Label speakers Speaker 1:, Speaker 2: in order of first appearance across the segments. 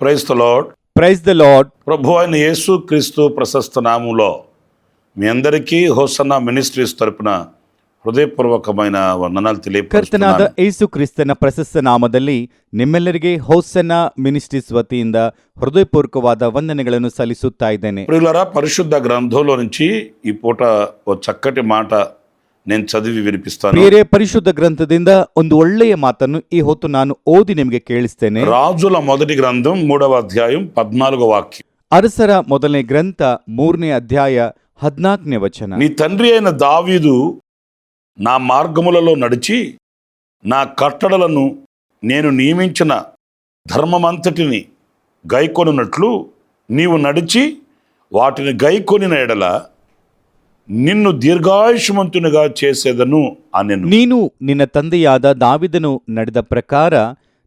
Speaker 1: Praise the lord.
Speaker 2: Praise the lord.
Speaker 1: ప్రభు అయిన యేసు క్రీస్తు ప్రశస్త నామంలో మీ అందరికీ హోసన్నా మినిస్ట్రీస్ తరపున ಹೃದಯಪೂರ್ವಕమైన ವಂದನಾలు
Speaker 2: ಕರ್ತನಾದ
Speaker 1: ತಿಳಿಯಪಡಿಸುತ್ತೇನೆ.
Speaker 2: ಯೇಸು ಕ್ರಿಸ್ತನ ಪ್ರಶಸ್ತ ನಾಮದಲ್ಲಿ ನಿಮ್ಮೆಲ್ಲರಿಗೆ ಹೋಸನ್ನ ಮಿನಿಸ್ಟ್ರೀಸ್ ವತಿಯಿಂದ ಹೃದಯಪೂರ್ವಕವಾದ ವಂದನೆಗಳನ್ನು ಸಲ್ಲಿಸುತ್ತಾ ಇದ್ದೇನೆ.
Speaker 1: ప్రియులారా, పరిశుద్ధ గ్రంథంలో నుంచి ఈ పూట ఓ చక్కటి మాట నేను చదివి వినిపిస్తాను.
Speaker 2: ಪ್ರಿಯರೇ, ಪರಿಶುದ್ಧ ಗ್ರಂಥದಿಂದ ಒಂದು ಒಳ್ಳೆಯ ಮಾತನ್ನು ಈ ಹೊತ್ತು ನಾನು ಓದಿ ನಿಮಗೆ ಕೇಳಿಸ್ತೇನೆ.
Speaker 1: రాజుల మొదటి గ్రంథం 3వ అధ్యాయం 14వ వాక్యం.
Speaker 2: ಅರಸರ ಮೊದಲನೇ ಗ್ರಂಥ 3ನೇ ಅಧ್ಯಾಯ 14ನೇ ವಚನ.
Speaker 1: నీ తండ్రి అయిన దావీదు నా మార్గములలో నడిచి నా కట్టడలను నేను నియమించిన ధర్మమంతటిని గైకొనున్నట్లు నీవు నడిచి వాటిని గైకొనిన ఎడల నిన్ను దీర్ఘాయుష్మంతునిగా చేసేదను అనెను.
Speaker 2: ನೀನು ನಿನ್ನ ತಂದೆಯಾದ ದಾವಿದನು ನಡೆದ ಪ್ರಕಾರ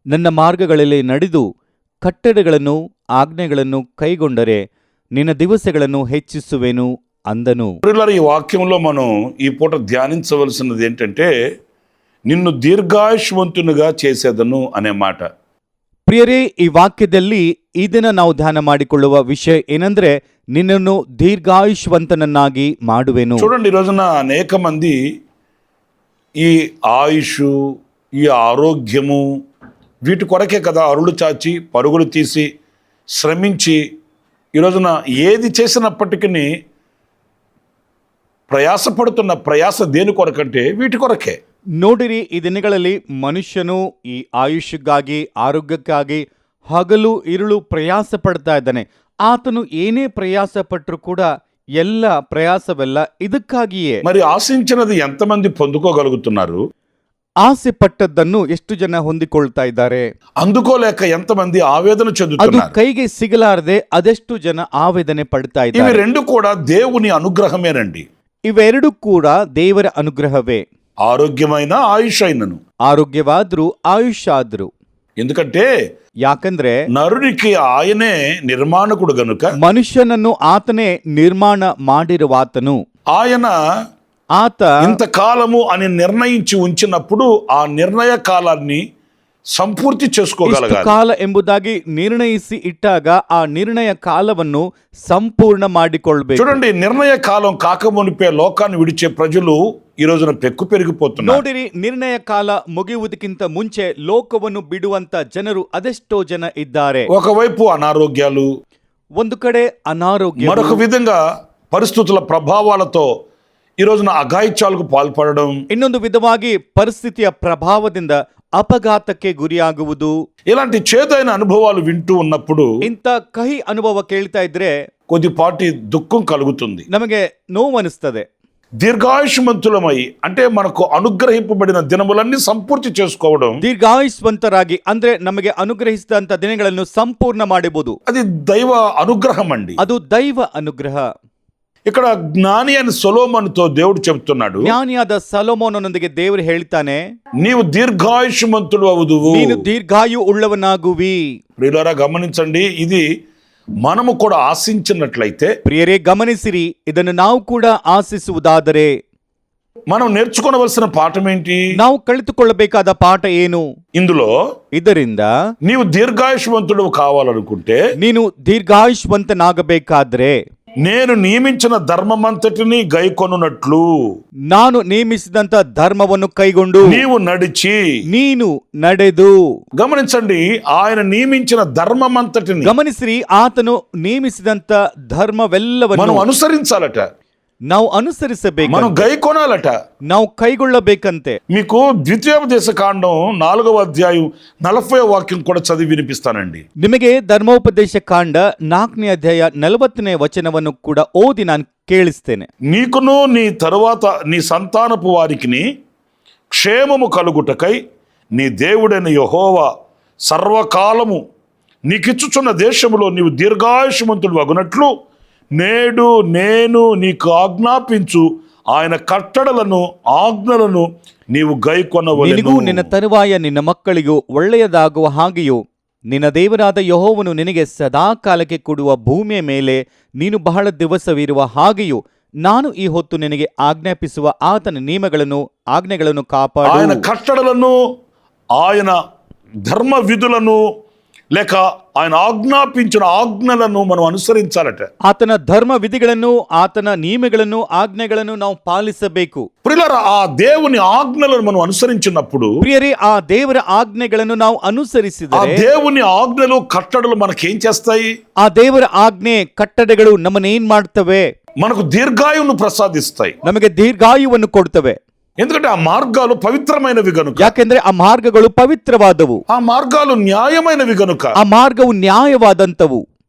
Speaker 2: ನನ್ನ ಮಾರ್ಗಗಳಲ್ಲಿ ನಡೆದು ಕಟ್ಟಡಗಳನ್ನು ಆಜ್ಞೆಗಳನ್ನು ಕೈಗೊಂಡರೆ ನಿನ್ನ ದಿವಸಗಳನ್ನು ಹೆಚ್ಚಿಸುವೆನು అందను.
Speaker 1: ఈ వాక్యంలో మనం ఈ పూట ధ్యానించవలసినది ఏంటంటే నిన్ను దీర్ఘాయుష్మంతునిగా చేసేదను అనే మాట.
Speaker 2: ಪ್ರಿಯರೇ, ಈ ವಾಕ್ಯದಲ್ಲಿ ಈ ದಿನ ನಾವು ಧ್ಯಾನ ಮಾಡಿಕೊಳ್ಳುವ ವಿಷಯ ಏನಂದ್ರೆ ನಿನ್ನನ್ನು ದೀರ್ಘಾಯುಷ್ವಂತನನ್ನಾಗಿ ಮಾಡುವೆನು.
Speaker 1: చూడండి, ఈ రోజున అనేక మంది ఈ ఆయుష్, ఈ ఆరోగ్యము వీటి కొరకే కదా అరుಳು చాచి పరుగులు తీసి శ్రమించి ఈ రోజున ఏది చేసినప్పటికీ ప్రయాసపడుతున్న ప్రయాస దేని కొరకంటే వీటి కొరకే.
Speaker 2: ನೋಡಿರಿ, ಈ ದಿನಗಳಲ್ಲಿ ಮನುಷ್ಯನು ಈ ಆಯುಷ್ಯಕ್ಕಾಗಿ ಆರೋಗ್ಯಕ್ಕಾಗಿ ಹಗಲು ಇರುಳು ಪ್ರಯಾಸ ಪಡ್ತಾ ಇದ್ದಾನೆ. ಆತನು ಏನೇ ಪ್ರಯಾಸ ಪಟ್ಟರು ಕೂಡ ಎಲ್ಲ ಪ್ರಯಾಸವೆಲ್ಲ ಇದಕ್ಕಾಗಿಯೇ.
Speaker 1: మరి ఆశించినది ఎంతమంది పొందుకోగలుగుతున్నారు?
Speaker 2: ಆಸೆ ಪಟ್ಟದ್ದನ್ನು ಎಷ್ಟು ಜನ ಹೊಂದಿಕೊಳ್ತಾ ಇದ್ದಾರೆ?
Speaker 1: అందుకోలేక ఎంతమంది ఆవేదన
Speaker 2: ಅದು
Speaker 1: చెందుతున్నారు?
Speaker 2: ಕೈಗೆ ಸಿಗಲಾರದೆ ಅದೆಷ್ಟು ಜನ ಆವೇದನೆ ಪಡ್ತಾ
Speaker 1: ఇవి
Speaker 2: ಇದ್ದಾರೆ.
Speaker 1: రెండు కూడా దేవుని అనుగ్రహమేనండి.
Speaker 2: ಇವೆರಡೂ ಕೂಡ ದೇವರ ಅನುಗ್ರಹವೇ.
Speaker 1: ఆరోగ్యమైన ఆయుష్ అయినను.
Speaker 2: ಆರೋಗ್ಯವಾದ್ರೂ ಆಯುಷ್ಯಾದ್ರೂ.
Speaker 1: ఎందుకంటే
Speaker 2: ಯಾಕಂದ್ರೆ
Speaker 1: నరునికి ఆయనే నిర్మాణకుడు గనుక
Speaker 2: ಮನುಷ್ಯನನ್ನು ಆತನೇ ನಿರ್ಮಾಣ ಮಾಡಿರುವಾತನು.
Speaker 1: ఆయన
Speaker 2: ಆತ
Speaker 1: ఇంతకాలము అని నిర్ణయించి ఉంచినప్పుడు ఆ నిర్ణయ కాలాన్ని ಸಂಪೂರ್ತಿ
Speaker 2: ಇಷ್ಟು
Speaker 1: చేసుకోగలగాలి.
Speaker 2: ಕಾಲ ಎಂಬುದಾಗಿ ನಿರ್ಣಯಿಸಿ ಇಟ್ಟಾಗ ಆ ನಿರ್ಣಯ ಕಾಲವನ್ನು ಸಂಪೂರ್ಣ ಮಾಡಿಕೊಳ್ಬೇಕು.
Speaker 1: చూడండి, నిర్ణయ కాలం కాకమునిపే లోకాన్ని విడిచే ప్రజలు ఈ రోజున పెక్కు పెరిగిపోతున్నారు.
Speaker 2: ನೋಡಿರಿ, ನಿರ್ಣಯ ಕಾಲ ಮುಗಿಯುವುದಕ್ಕಿಂತ ಮುಂಚೆ ಲೋಕವನ್ನು ಬಿಡುವಂತ ಜನರು ಅದೆಷ್ಟೋ ಜನ ಇದ್ದಾರೆ.
Speaker 1: ఒకవైపు అనారోగ్యాలు,
Speaker 2: ಒಂದು ಕಡೆ ಅನಾರೋಗ್ಯ,
Speaker 1: మరొక విధంగా పరిస్థితుల ప్రభావాలతో ఈ రోజున అఘాయిత్యాలకు పాల్పడడం,
Speaker 2: ಇನ್ನೊಂದು ವಿಧವಾಗಿ ಪರಿಸ್ಥಿತಿಯ ಪ್ರಭಾವದಿಂದ ಅಪಘಾತಕ್ಕೆ ಗುರಿಯಾಗುವುದು.
Speaker 1: ఇలాంటి చేదైన అనుభవాలు వింటూ ఉన్నప్పుడు
Speaker 2: ಇಂಥ ಕಹಿ ಅನುಭವ ಕೇಳ್ತಾ ಇದ್ರೆ
Speaker 1: కొద్దిపాటి దుఃఖం కలుగుతుంది.
Speaker 2: ನಮಗೆ ನೋವು ಅನಿಸ್ತದೆ.
Speaker 1: దీర్ఘాయుష్మంతులమై అంటే మనకు అనుగ్రహింపబడిన దినములన్నీ సంపూర్తి చేసుకోవడం,
Speaker 2: ದೀರ್ಘಾಯುಷ್ವಂತರಾಗಿ ಅಂದ್ರೆ ನಮಗೆ ಅನುಗ್ರಹಿಸಿದಂತ ದಿನಗಳನ್ನು ಸಂಪೂರ್ಣ ಮಾಡಬಹುದು.
Speaker 1: అది దైవ అనుగ్రహం అండి.
Speaker 2: ಅದು ದೈವ ಅನುಗ್ರಹ.
Speaker 1: ఇక్కడ జ్ఞాని అని సొలొమోనుతో దేవుడు చెప్తున్నాడు,
Speaker 2: ಜ್ಞಾನಿಯಾದ ಸೊಲೊಮೋನನೊಂದಿಗೆ ದೇವರು ಹೇಳ್ತಾನೆ,
Speaker 1: నీవు దీర్ఘాయుష్మంతుడు అవుదువు.
Speaker 2: ನೀನು ದೀರ್ಘಾಯು ಉಳ್ಳವನಾಗುವಿ.
Speaker 1: ప్రియులారా, గమనించండి, ఇది మనము కూడా ఆశించినట్లయితే,
Speaker 2: ಪ್ರಿಯರೇ ಗಮನಿಸಿರಿ, ಇದನ್ನು ನಾವು ಕೂಡ ಆಶಿಸುವುದಾದರೆ
Speaker 1: మనం నేర్చుకోవలసిన పాఠం ఏంటి?
Speaker 2: ನಾವು ಕಲಿತುಕೊಳ್ಳಬೇಕಾದ ಪಾಠ ಏನು?
Speaker 1: ఇందులో
Speaker 2: ಇದರಿಂದ
Speaker 1: నీవు దీర్ఘాయుష్మంతుడు కావాలనుకుంటే,
Speaker 2: ನೀನು ದೀರ್ಘಾಯುಷ್ವಂತನಾಗಬೇಕಾದ್ರೆ
Speaker 1: నేను నియమించిన ధర్మమంతటిని గైకొనున్నట్లు
Speaker 2: ನಾನು ನೇಮಿಸಿದಂತ ಧರ್ಮವನ್ನು ಕೈಗೊಂಡು
Speaker 1: నీవు నడిచి.
Speaker 2: ನೀನು ನಡೆದು.
Speaker 1: గమనించండి, ఆయన నియమించిన ధర్మమంతటిని
Speaker 2: ಗಮನಿಸಿರಿ, ಆತನು ನೇಮಿಸಿದಂತ ಧರ್ಮವೆಲ್ಲವನ್ನು
Speaker 1: మనం అనుసరించాలట,
Speaker 2: ನಾವು ಅನುಸರಿಸಬೇಕು,
Speaker 1: మనం గైకొనాలట.
Speaker 2: ನಾವು ಕೈಗೊಳ್ಳಬೇಕಂತೆ.
Speaker 1: మీకు ద్వితీయోపదేశ కాండం 4వ అధ్యాయం 40వ వాక్యం కూడా చదివి వినిపిస్తానండి.
Speaker 2: ನಿಮಗೆ ಧರ್ಮೋಪದೇಶ ಕಾಂಡ 4ನೇ ಅಧ್ಯಾಯ 40ನೇ ವಚನವನ್ನು ಕೂಡ ಓದಿ ನಾನು ಕೇಳಿಸ್ತೇನೆ.
Speaker 1: నీకును నీ తరువాత నీ సంతానపు వారికిని క్షేమము కలుగుటకై నీ దేవుడైన యెహోవా సర్వకాలము నీకిచ్చుచున్న దేశములో నీవు దీర్ఘాయుష్మంతుడు అగునట్లు నేడు నేను నీకు ఆజ్ఞాపించు ఆయన కట్టడలను ఆజ్ఞలను నీవు ಗೈಕೊನವಲೆನು.
Speaker 2: ನಿನಗೂ ನಿನ್ನ ತರುವಾಯ ನಿನ್ನ ಮಕ್ಕಳಿಗೂ ಒಳ್ಳೆಯದಾಗುವ ಹಾಗೆಯೂ ನಿನ್ನ ದೇವರಾದ ಯೆಹೋವನು ನಿನಗೆ ಸದಾ ಕಾಲಕ್ಕೆ ಕೊಡುವ ಭೂಮಿಯ ಮೇಲೆ ನೀನು ಬಹಳ ದಿವಸವಿರುವ ಹಾಗೆಯೂ ನಾನು ಈ ಹೊತ್ತು ನಿನಗೆ ಆಜ್ಞಾಪಿಸುವ ಆತನ ನಿಯಮಗಳನ್ನು ಆಜ್ಞೆಗಳನ್ನು ಕಾಪಾಡು.
Speaker 1: ఆయన కట్టడలను ఆయన ధర్మ విధులను లేక ఆయన ఆజ్ఞాపించిన ఆజ్ఞలను మనం అనుసరించాలట.
Speaker 2: ಆತನ ಧರ್ಮ ವಿಧಿಗಳನ್ನು ಆತನ ನಿಯಮಗಳನ್ನು ಆಜ್ಞೆಗಳನ್ನು ನಾವು ಪಾಲಿಸಬೇಕು.
Speaker 1: ప్రియులారా, ఆ దేవుని ఆజ్ఞలను మనం అనుసరించినప్పుడు,
Speaker 2: ಪ್ರಿಯರೇ, ಆ ದೇವರ ಆಜ್ಞೆಗಳನ್ನು ನಾವು
Speaker 1: ఆ
Speaker 2: ಅನುಸರಿಸಿದರೆ
Speaker 1: దేవుని ఆజ్ఞలు కట్టడలు మనకేం చేస్తాయి?
Speaker 2: ಆ ದೇವರ ಆಜ್ಞೆ ಕಟ್ಟಡೆಗಳು ನಮ್ಮನ್ನೇನ್ ಮಾಡ್ತವೆ?
Speaker 1: మనకు దీర్ఘాయువును ప్రసాదిస్తాయి.
Speaker 2: ನಮಗೆ ದೀರ್ಘಾಯುವನ್ನು ಕೊಡ್ತವೆ.
Speaker 1: ఎందుకంటే ఆ మార్గాలు పవిత్రమైనవి గనుక,
Speaker 2: ಯಾಕೆಂದ್ರೆ ಆ ಮಾರ್ಗಗಳು ಪವಿತ್ರವಾದವು,
Speaker 1: ఆ మార్గాలు న్యాయమైనవి గనుక,
Speaker 2: ಆ ಮಾರ್ಗವು ನ್ಯಾಯವಾದಂತವು,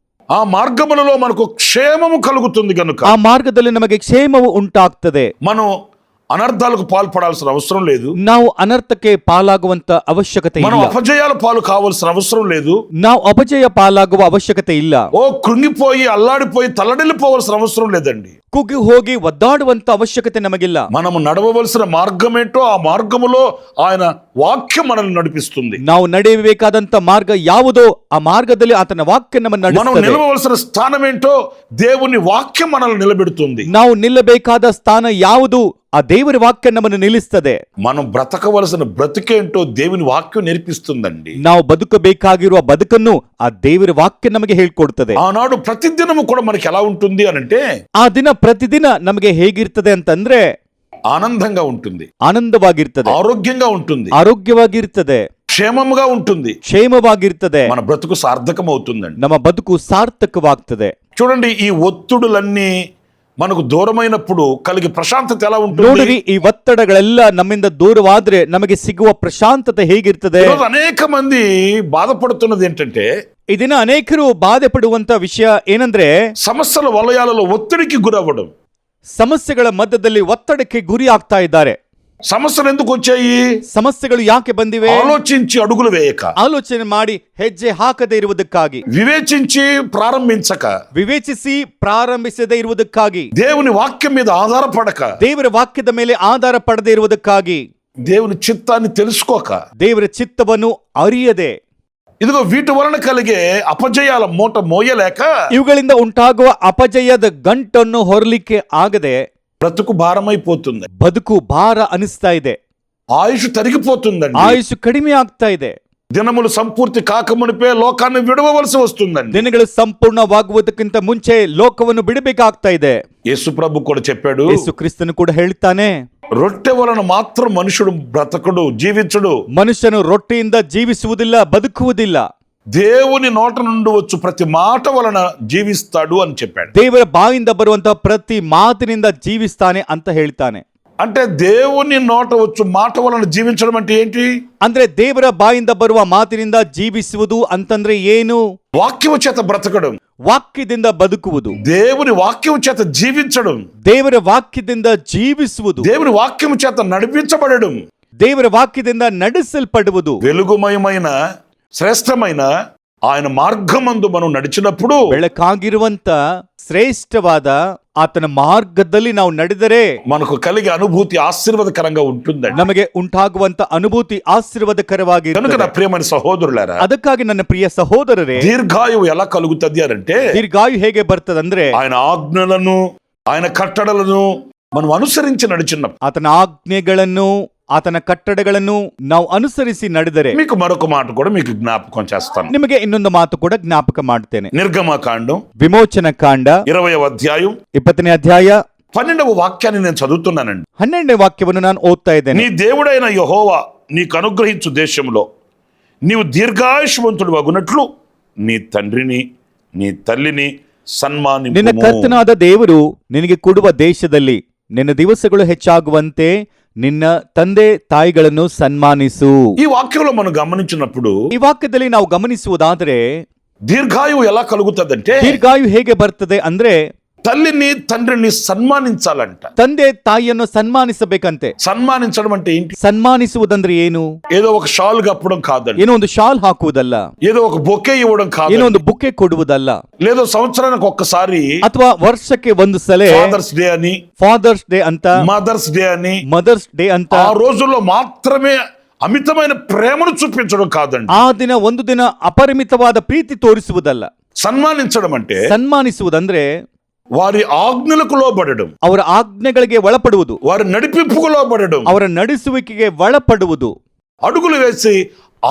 Speaker 1: ఆ మార్గములలో మనకు క్షేమము కలుగుతుంది గనుక
Speaker 2: ಆ ಮಾರ್ಗದಲ್ಲಿ ನಮಗೆ ಕ್ಷೇಮವು ಉಂಟಾಗ್ತದೆ.
Speaker 1: మనం అనర్థాలకు పాల్పడాల్సిన అవసరం లేదు.
Speaker 2: ನಾವು ಅನರ್ಥಕ್ಕೆ ಪಾಲಾಗುವಂತ ಅವಶ್ಯಕತೆ
Speaker 1: మనం
Speaker 2: ಇಲ್ಲ.
Speaker 1: అపజయాల పాలు కావాల్సిన అవసరం లేదు.
Speaker 2: ನಾವು ಅಪಜಯ ಪಾಲಾಗುವ ಅವಶ್ಯಕತೆ ಇಲ್ಲ.
Speaker 1: ఓ కృంగిపోయి అల్లాడిపోయి తల్లడిల్లిపోవలసిన అవసరం లేదండి.
Speaker 2: ಕುಗ್ಗಿ ಹೋಗಿ ಒದ್ದಾಡುವಂತ ಅವಶ್ಯಕತೆ ನಮಗಿಲ್ಲ.
Speaker 1: మనము నడవవలసిన మార్గం ఏంటో ఆ మార్గములో ఆయన వాక్యం మనల్ని నడిపిస్తుంది.
Speaker 2: ನಾವು ನಡೆಯಬೇಕಾದಂತ ಮಾರ್ಗ ಯಾವುದೋ ಆ ಮಾರ್ಗದಲ್ಲಿ ಆತನ ವಾಕ್ಯ ನಮ್ಮನ್ನು
Speaker 1: మనం
Speaker 2: ನಡೆಸುತ್ತದೆ.
Speaker 1: నిలవవలసిన స్థానం ఏంటో దేవుని వాక్యం మనల్ని నిలబెడుతుంది.
Speaker 2: ನಾವು ನಿಲ್ಲಬೇಕಾದ ಸ್ಥಾನ ಯಾವುದು? ಆ ದೇವರ ವಾಕ್ಯ ನಮ್ಮನ್ನು ನಿಲ್ಲಿಸ್ತದೆ.
Speaker 1: మనం బ్రతకవలసిన బ్రతికేంటో దేవుని వాక్యం నేర్పిస్తుందండి.
Speaker 2: ನಾವು ಬದುಕಬೇಕಾಗಿರುವ ಬದುಕನ್ನು ಆ ದೇವರ ವಾಕ್ಯ ನಮಗೆ ಹೇಳ್ಕೊಡ್ತದೆ.
Speaker 1: ఆనాడు ప్రతిదినము కూడా మనకి ఎలా ఉంటుంది అనంటే
Speaker 2: ಆ ದಿನ ಪ್ರತಿದಿನ ನಮಗೆ ಹೇಗಿರ್ತದೆ ಅಂತಂದ್ರೆ
Speaker 1: ఆనందంగా ఉంటుంది,
Speaker 2: ಆನಂದವಾಗಿರ್ತದೆ,
Speaker 1: ఆరోగ్యంగా ఉంటుంది,
Speaker 2: ಆರೋಗ್ಯವಾಗಿರ್ತದೆ,
Speaker 1: క్షేమముగా ఉంటుంది.
Speaker 2: ಕ್ಷೇಮವಾಗಿರ್ತದೆ.
Speaker 1: మన బ్రతుకు సార్థకం అవుతుందండి.
Speaker 2: ನಮ್ಮ ಬದುಕು ಸಾರ್ಥಕವಾಗ್ತದೆ.
Speaker 1: చూడండి, ఈ ఒత్తుడులన్నీ మనకు దూరమైనప్పుడు కలిగే ప్రశాంతత ఎలా ఉంటుంది?
Speaker 2: ನೋಡಿರಿ, ಈ ಒತ್ತಡಗಳೆಲ್ಲ ನಮ್ಮಿಂದ ದೂರವಾದ್ರೆ ನಮಗೆ ಸಿಗುವ ಪ್ರಶಾಂತತೆ ಹೇಗಿರ್ತದೆ?
Speaker 1: ఈరోజు అనేక మంది బాధపడుతున్నది ఏంటంటే,
Speaker 2: ಈ ದಿನ ಅನೇಕರು ಬಾಧೆ ಪಡುವಂತ ವಿಷಯ ಏನಂದ್ರೆ
Speaker 1: సమస్యల వలయాలలో ఒత్తిడికి గురవ్వడం.
Speaker 2: ಸಮಸ್ಯೆಗಳ ಮಧ್ಯದಲ್ಲಿ ಒತ್ತಡಕ್ಕೆ ಗುರಿ ಆಗ್ತಾ ಇದ್ದಾರೆ.
Speaker 1: సమస్యలు ఎందుకు వచ్చాయి?
Speaker 2: ಸಮಸ್ಯೆಗಳು ಯಾಕೆ ಬಂದಿವೆ?
Speaker 1: ఆలోచించి అడుగులు వేయక,
Speaker 2: ಆಲೋಚನೆ ಮಾಡಿ ಹೆಜ್ಜೆ ಹಾಕದೇ ಇರುವುದಕ್ಕಾಗಿ,
Speaker 1: వివేచించి ప్రారంభించక,
Speaker 2: ವಿವೇಚಿಸಿ ಪ್ರಾರಂಭಿಸದೇ ಇರುವುದಕ್ಕಾಗಿ,
Speaker 1: దేవుని వాక్యం మీద ఆధారపడక,
Speaker 2: ದೇವರ ವಾಕ್ಯದ ಮೇಲೆ ಆಧಾರ ಪಡದೇ ಇರುವುದಕ್ಕಾಗಿ,
Speaker 1: దేవుని చిత్తాన్ని తెలుసుకోక,
Speaker 2: ದೇವರ ಚಿತ್ತವನ್ನು ಅರಿಯದೆ,
Speaker 1: ఇదిగో వీటి వలన కలిగే అపజయాల మూట మోయలేక
Speaker 2: ಇವುಗಳಿಂದ ಉಂಟಾಗುವ ಅಪಜಯದ ಗಂಟನ್ನು ಹೊರಲಿಕ್ಕೆ ಆಗದೆ
Speaker 1: బ్రతుకు భారమైపోతుంది.
Speaker 2: ಬದುಕು ಭಾರ ಅನಿಸ್ತಾ ಇದೆ.
Speaker 1: ఆయుష్ తరిగిపోతుందండి.
Speaker 2: ಆಯುಷ್ ಕಡಿಮೆ ಆಗ್ತಾ ಇದೆ.
Speaker 1: దినములు సంపూర్తి కాకమునిపే లోకాన్ని విడవవలసి వస్తుందండి.
Speaker 2: ದಿನಗಳು ಸಂಪೂರ್ಣವಾಗುವುದಕ್ಕಿಂತ ಮುಂಚೆ ಲೋಕವನ್ನು ಬಿಡಬೇಕಾಗ್ತಾ ಇದೆ.
Speaker 1: యేసు ప్రభు కూడా చెప్పాడు,
Speaker 2: ಯೇಸು ಕ್ರಿಸ್ತನು ಕೂಡ ಹೇಳ್ತಾನೆ,
Speaker 1: రొట్టె వలన మాత్రం మనుషుడు బ్రతకడు, జీవించడు.
Speaker 2: ಮನುಷ್ಯನು ರೊಟ್ಟಿಯಿಂದ ಜೀವಿಸುವುದಿಲ್ಲ, ಬದುಕುವುದಿಲ್ಲ.
Speaker 1: దేవుని నోట నుండి వచ్చు ప్రతి మాట వలన జీవిస్తాడు అని చెప్పాడు.
Speaker 2: ದೇವರ ಬಾಯಿಂದ ಬರುವಂತಹ ಪ್ರತಿ ಮಾತಿನಿಂದ ಜೀವಿಸ್ತಾನೆ ಅಂತ ಹೇಳ್ತಾನೆ.
Speaker 1: అంటే దేవుని నోట వచ్చు మాట వలన జీవించడం అంటే ఏంటి?
Speaker 2: ಅಂದ್ರೆ ದೇವರ ಬಾಯಿಂದ ಬರುವ ಮಾತಿನಿಂದ ಜೀವಿಸುವುದು ಅಂತಂದ್ರೆ ಏನು?
Speaker 1: వాక్యము చేత బ్రతకడం,
Speaker 2: ವಾಕ್ಯದಿಂದ ಬದುಕುವುದು,
Speaker 1: దేవుని వాక్యము చేత జీవించడం,
Speaker 2: ದೇವರ ವಾಕ್ಯದಿಂದ ಜೀವಿಸುವುದು,
Speaker 1: దేవుని వాక్యము చేత నడిపించబడడం,
Speaker 2: ದೇವರ ವಾಕ್ಯದಿಂದ ನಡೆಸಲ್ಪಡುವುದು.
Speaker 1: వెలుగుమయమైన శ్రేష్టమైన ఆయన మార్గమందు మనం నడిచినప్పుడు
Speaker 2: ಬೆಳಕಾಗಿರುವಂತ ಶ್ರೇಷ್ಠವಾದ ಆತನ ಮಾರ್ಗದಲ್ಲಿ ನಾವು ನಡೆದರೆ
Speaker 1: మనకు కలిగే అనుభూతి ఆశీర్వాదకరంగా ఉంటుందండి.
Speaker 2: ನಮಗೆ ಉಂಟಾಗುವಂತ ಅನುಭೂತಿ
Speaker 1: కనుక
Speaker 2: ಆಶೀರ್ವಾದಕರವಾಗಿರುತ್ತದೆ.
Speaker 1: నా ప్రియమైన సహోదరులారా,
Speaker 2: ಅದಕ್ಕಾಗಿ ನನ್ನ ಪ್ರಿಯ ಸಹೋದರರೇ,
Speaker 1: దీర్ఘాయువు ఎలా కలుగుతుంది అనంటే
Speaker 2: ದೀರ್ಘಾಯು ಹೇಗೆ ಬರ್ತದಂದ್ರೆ
Speaker 1: ఆయన ఆజ్ఞలను, ఆయన కట్టడలను మనం అనుసరించి నడిచినప్పుడు.
Speaker 2: ಆತನ ಆಜ್ಞೆಗಳನ್ನು, ಆತನ ಕಟ್ಟಡಗಳನ್ನು ನಾವು ಅನುಸರಿಸಿ ನಡೆದರೆ.
Speaker 1: మీకు మరొక మాట కూడా మీకు జ్ఞాపకం చేస్తాను.
Speaker 2: ನಿಮಗೆ ಇನ್ನೊಂದು ಮಾತು ಕೂಡ ಜ್ಞಾಪಕ ಮಾಡ್ತೇನೆ.
Speaker 1: నిర్గమకాండం
Speaker 2: ವಿಮೋಚನ ಕಾಂಡ
Speaker 1: 20వ అధ్యాయం
Speaker 2: 20ನೇ ಅಧ್ಯಾಯ
Speaker 1: 12వ వాక్యాన్ని నేను చదువుతున్నానండి.
Speaker 2: 12ನೇ వాక్ಯವನ್ನು ನಾನು ಓದ್ತಾ ಇದ್ದೇನೆ.
Speaker 1: నీ దేవుడైన యెహోవా నీకు అనుగ్రహించు దేశంలో నీవు దీర్ఘాయుష్మంతుడు అగునట్లు నీ తండ్రిని నీ తల్లిని
Speaker 2: ನಿನ್ನ
Speaker 1: సన్మానింపుము.
Speaker 2: ಕರ್ತನಾದ ದೇವರು ನಿನಗೆ ಕೊಡುವ ದೇಶದಲ್ಲಿ ನಿನ್ನ ದಿವಸಗಳು ಹೆಚ್ಚಾಗುವಂತೆ ನಿನ್ನ ತಂದೆ ತಾಯಿಗಳನ್ನು ಸನ್ಮಾನಿಸು.
Speaker 1: ఈ వాక్యంలో మనం గమనించినప్పుడు
Speaker 2: ಈ ವಾಕ್ಯದಲ್ಲಿ ನಾವು ಗಮನಿಸುವುದಾದರೆ
Speaker 1: దీర్ఘాయువు ఎలా కలుగుతుందంటే,
Speaker 2: ದೀರ್ಘಾಯು ಹೇಗೆ ಬರ್ತದೆ ಅಂದ್ರೆ
Speaker 1: తల్లిని తండ్రిని సన్మానించాలంట.
Speaker 2: ತಂದೆ ತಾಯಿಯನ್ನು ಸನ್ಮಾನಿಸಬೇಕಂತೆ.
Speaker 1: సన్మానించడం అంటే ఏంటి?
Speaker 2: ಸನ್ಮಾನಿಸುವುದಂದ್ರೆ ಏನು?
Speaker 1: ఏదో ఒక షాల్ కప్పడం కాదండి,
Speaker 2: ಏನೋ ಒಂದು ಶಾಲ್ ಹಾಕುವುದಲ್ಲ,
Speaker 1: ఏదో ఒక బొకే ఇవ్వడం
Speaker 2: ಏನೋ
Speaker 1: కాదు,
Speaker 2: ಒಂದು ಬುಕ್ಕೆ ಕೊಡುವುದಲ್ಲ,
Speaker 1: లేదో సంవత్సరానికి ఒక్కసారి
Speaker 2: ಅಥವಾ ವರ್ಷಕ್ಕೆ ಒಂದು ಸಲ
Speaker 1: ఫాదర్స్ డే అని,
Speaker 2: ಫಾದರ್ಸ್ ಡೇ ಅಂತ,
Speaker 1: మదర్స్ డే అని,
Speaker 2: ಮದರ್ಸ್ ಡೇ ಅಂತ
Speaker 1: ఆ రోజుల్లో మాత్రమే అమితమైన ప్రేమను చూపించడం కాదండి.
Speaker 2: ಆ ದಿನ ಒಂದು ದಿನ ಅಪರಿಮಿತವಾದ ಪ್ರೀತಿ ತೋರಿಸುವುದಲ್ಲ.
Speaker 1: సన్మానించడం అంటే
Speaker 2: ಸನ್ಮಾನಿಸುವುದಂದ್ರೆ
Speaker 1: వారి ఆజ్ఞలకు లోబడడం,
Speaker 2: ಅವರ ಆಜ್ಞೆಗಳಿಗೆ ಒಳಪಡುವುದು,
Speaker 1: వారి నడిపింపుకు లోబడడం,
Speaker 2: ಅವರ ನಡೆಸುವಿಕೆಗೆ ಒಳಪಡುವುದು,
Speaker 1: అడుగులు వేసి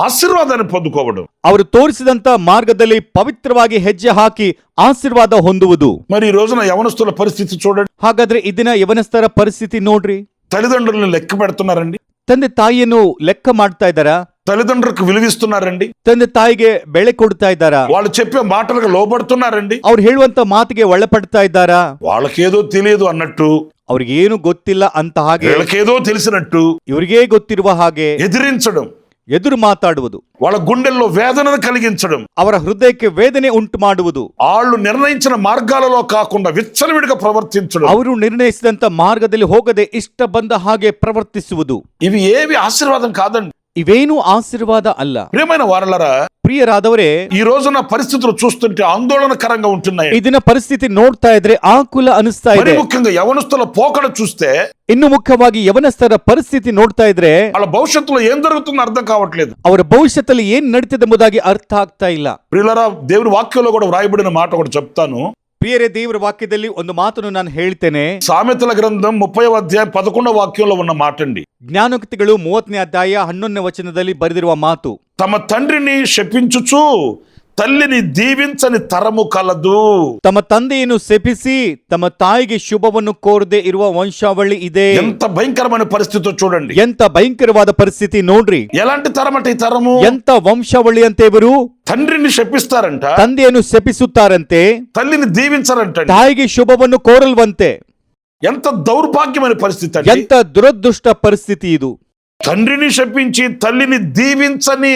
Speaker 1: ఆశీర్వాదాన్ని పొందుకోవడం.
Speaker 2: ಅವರು ತೋರಿಸಿದಂತ ಮಾರ್ಗದಲ್ಲಿ ಪವಿತ್ರವಾಗಿ ಹೆಜ್ಜೆ ಹಾಕಿ ಆಶೀರ್ವಾದ ಹೊಂದುವುದು.
Speaker 1: మరి ఈ రోజున యవనస్తుల పరిస్థితి చూడండి.
Speaker 2: ಹಾಗಾದ್ರೆ ಇದನ್ನ ಯವನಸ್ಥರ ಪರಿಸ್ಥಿತಿ ನೋಡ್ರಿ.
Speaker 1: తల్లిదండ్రులను లెక్క పెడుతున్నారండి.
Speaker 2: ತಂದೆ ತಾಯಿಯನ್ನು ಲೆಕ್ಕ ಮಾಡ್ತಾ ಇದ್ದಾರಾ?
Speaker 1: తల్లిదండ్రులకు విలువిస్తున్నారండి.
Speaker 2: ತಂದೆ ತಾಯಿಗೆ ಬೆಳೆ ಕೊಡ್ತಾ ಇದ್ದಾರಾ?
Speaker 1: వాళ్ళు చెప్పే మాటలకు లోబడుతున్నారండి.
Speaker 2: ಅವ್ರು ಹೇಳುವಂತ ಮಾತಿಗೆ ಒಳಪಡ್ತಾ ಇದ್ದಾರಾ?
Speaker 1: వాళ్ళకేదో తెలియదు అన్నట్టు,
Speaker 2: ಅವ್ರಿಗೆ ಏನು ಗೊತ್ತಿಲ್ಲ ಅಂತ ಹಾಗೆ,
Speaker 1: వీళ్ళకేదో తెలిసినట్టు
Speaker 2: ಇವ್ರಿಗೇ ಗೊತ್ತಿರುವ ಹಾಗೆ
Speaker 1: ఎదిరించడం,
Speaker 2: ಎದುರು ಮಾತಾಡುವುದು,
Speaker 1: వాళ్ళ గుండెల్లో వేదనను కలిగించడం,
Speaker 2: ಅವರ ಹೃದಯಕ್ಕೆ ವೇದನೆ ಉಂಟು ಮಾಡುವುದು,
Speaker 1: వాళ్ళు నిర్ణయించిన మార్గాలలో కాకుండా విచ్చలవిడిగా ప్రవర్తించడం,
Speaker 2: ಅವರು ನಿರ್ಣಯಿಸಿದಂತ ಮಾರ್ಗದಲ್ಲಿ ಹೋಗದೆ ಇಷ್ಟ ಬಂದ ಹಾಗೆ ಪ್ರವರ್ತಿಸುವುದು,
Speaker 1: ఇవి ఏవి ఆశీర్వాదం కాదండి.
Speaker 2: ಇವೇನು ಆಶೀರ್ವಾದ ಅಲ್ಲ.
Speaker 1: ప్రియమైన వారలారా,
Speaker 2: ಪ್ರಿಯರಾದವರೇ,
Speaker 1: ఈ రోజున పరిస్థితులు చూస్తుంటే ఆందోళనకరంగా ఉంటున్నాయి.
Speaker 2: ಇದನ್ನ ಪರಿಸ್ಥಿತಿ ನೋಡ್ತಾ ಇದ್ರೆ ಆಕುಲ ಅನಿಸ್ತಾ
Speaker 1: మరి
Speaker 2: ಇದೆ.
Speaker 1: ముఖ్యంగా యవనస్తుల పోకడ చూస్తే
Speaker 2: ಇನ್ನು ಮುಖ್ಯವಾಗಿ ಯವನಸ್ಥರ ಪರಿಸ್ಥಿತಿ ನೋಡ್ತಾ ಇದ್ರೆ
Speaker 1: వాళ్ళ భవిష్యత్తులో ఏం జరుగుతుందో అర్థం కావట్లేదు.
Speaker 2: ಅವರ ಭವಿಷ್ಯತ್ತಲ್ಲಿ ಏನ್ ನಡೀತಿದೆ ಎಂಬುದಾಗಿ ಅರ್ಥ ಆಗ್ತಾ ಇಲ್ಲ.
Speaker 1: ప్రియులారా, దేవుని వాక్యంలో కూడా వ్రాయబడిన మాట ఒకటి చెప్తాను.
Speaker 2: ಪ್ರಿಯರೇ, ದೇವರ ವಾಕ್ಯದಲ್ಲಿ ಒಂದು ಮಾತನ್ನು ನಾನು ಹೇಳ್ತೇನೆ.
Speaker 1: సామెతల గ్రంథం 30వ అధ్యాయం 11వ వాక్యంలో ఉన్న మాట అండి.
Speaker 2: ಜ್ಞಾನೋಕ್ತಿಗಳು 30ನೇ ಅಧ್ಯಾಯ 11ನೇ ವಚನದಲ್ಲಿ ಬರೆದಿರುವ ಮಾತು.
Speaker 1: తమ తండ్రిని శపించుచు తల్లిని దీవించని తరము కలదు.
Speaker 2: ತಮ್ಮ ತಂದೆಯನ್ನು ಶಪಿಸಿ ತಮ್ಮ ತಾಯಿಗೆ ಶುಭವನ್ನು ಕೋರದೆ ಇರುವ ವಂಶಾವಳಿ ಇದೆ.
Speaker 1: ఎంత భయంకరమైన పరిస్థితి చూడండి.
Speaker 2: ಎಂತ ಭಯಂಕರವಾದ ಪರಿಸ್ಥಿತಿ ನೋಡ್ರಿ.
Speaker 1: ఎలాంటి తరం అంటే ఈ తరము?
Speaker 2: ಎಂತ ವಂಶಾವಳಿ ಅಂತ ಇವರು
Speaker 1: తండ్రిని శపిస్తారంట,
Speaker 2: ತಂದೆಯನ್ನು ಶಪಿಸುತ್ತಾರಂತೆ,
Speaker 1: తల్లిని దీవించరంట.
Speaker 2: ತಾಯಿಗೆ ಶುಭವನ್ನು ಕೋರಲ್ವಂತೆ.
Speaker 1: ఎంత దౌర్భాగ్యమైన పరిస్థితి అండి.
Speaker 2: ಎಂತ ದುರದೃಷ್ಟ ಪರಿಸ್ಥಿತಿ ಇದು.
Speaker 1: తండ్రిని శపించి తల్లిని దీవించని